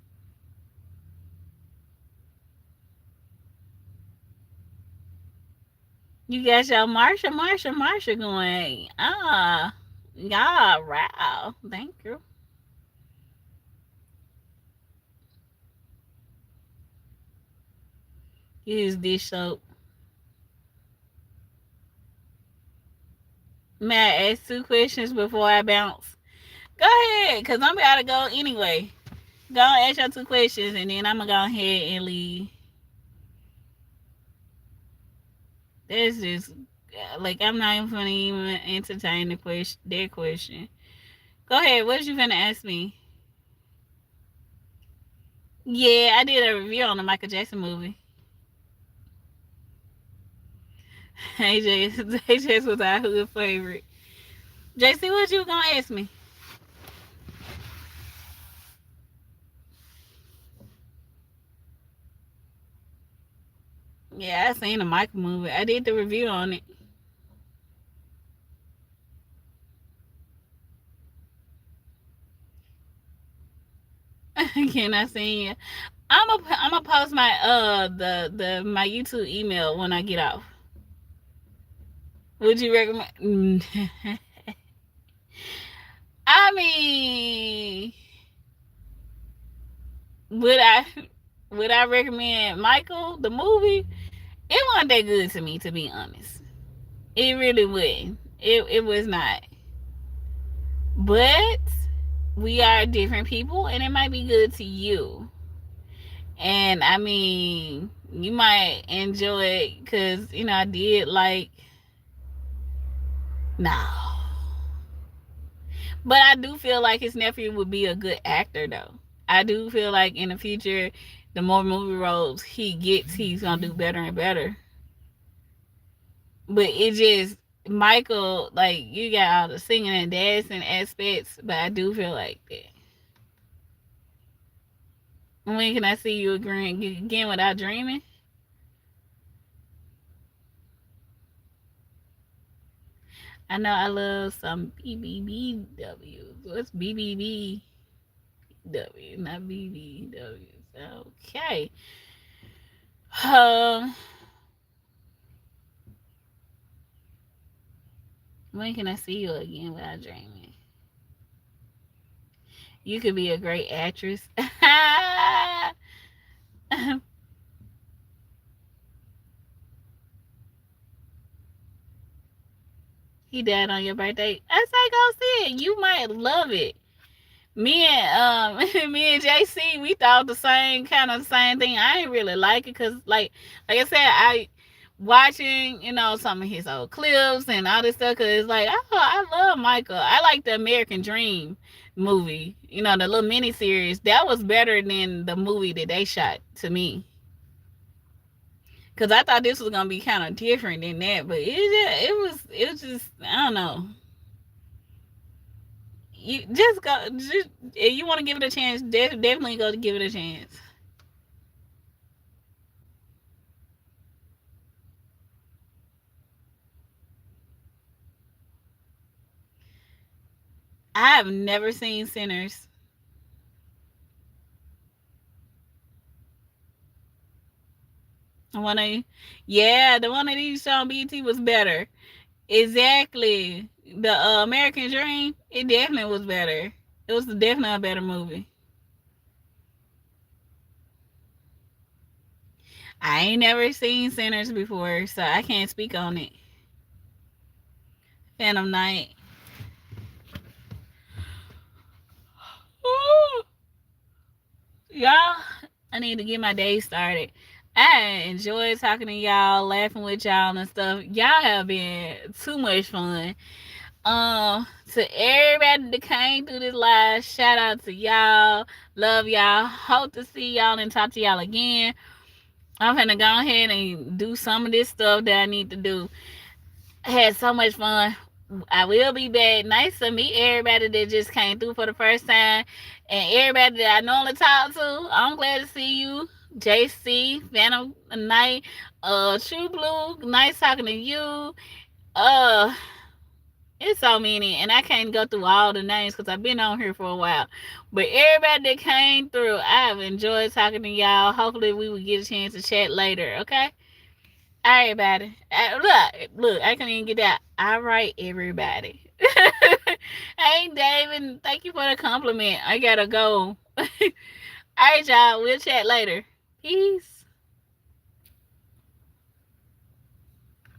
You got your Marsha going. Yeah, wow. Thank you. Use dish soap. May I ask 2 questions before I bounce? Go ahead, because I'm about to go anyway. Go and ask your 2 questions, and then I'm going to go ahead and leave. That's just, like, I'm not even going to even entertain their question. Go ahead. What you finna ask me? Yeah, I did a review on the Michael Jackson movie. AJ was our hood favorite. JC, what you gonna ask me? Yeah, I seen the Michael movie. I did the review on it. Can I see you? I'm gonna post my my YouTube email when I get off. Would you recommend? I mean, would I would I recommend Michael the movie? It wasn't that good to me, to be honest. It really wouldn't. It was not. But we are different people, and it might be good to you. And I mean, you might enjoy it because I did like no, but I do feel like his nephew would be a good actor though. I do feel like in the future, the more movie roles he gets, he's gonna do better and better. But it just Michael, like you got all the singing and dancing aspects, but I do feel like that. When can I see you agreeing again without dreaming? I know I love some BBBWs. What's BBBW? Not BBWs. Okay. Um, when can I see you again without dreaming? You could be a great actress. He died on your birthday. I say go see it. You might love it. Me and me and JC, we thought the same thing. I ain't really like it because like I said, I watching some of his old clips and all this stuff because it's like I love Michael. I like the American Dream movie. The little mini series that was better than the movie that they shot to me. Cause I thought this was gonna be kind of different than that, but it was just I don't know. You just go, just if you want to give it a chance, definitely go to give it a chance. I have never seen Sinners. One of yeah, the one of these Sean BT was better. Exactly, the American Dream. It definitely was better. It was definitely a better movie. I ain't never seen Sinners before, so I can't speak on it. Phantom Night. Y'all, I need to get my day started. I enjoy talking to y'all, laughing with y'all and stuff. Y'all have been too much fun. To everybody that came through this live, shout out to y'all. Love y'all. Hope to see y'all and talk to y'all again. I'm gonna go ahead and do some of this stuff that I need to do. I had so much fun. I will be back. Nice to meet everybody that just came through for the first time. And everybody that I normally talk to. I'm glad to see you. JC, Phantom Night, True Blue, nice talking to you. Uh it's so many, and I can't go through all the names because I've been on here for a while. But everybody that came through, I've enjoyed talking to y'all. Hopefully, we will get a chance to chat later. Okay. All right, everybody. Look, I can't even get that. All right, everybody. Hey, David, thank you for the compliment. I gotta go. All right, y'all. We'll chat later. Peace.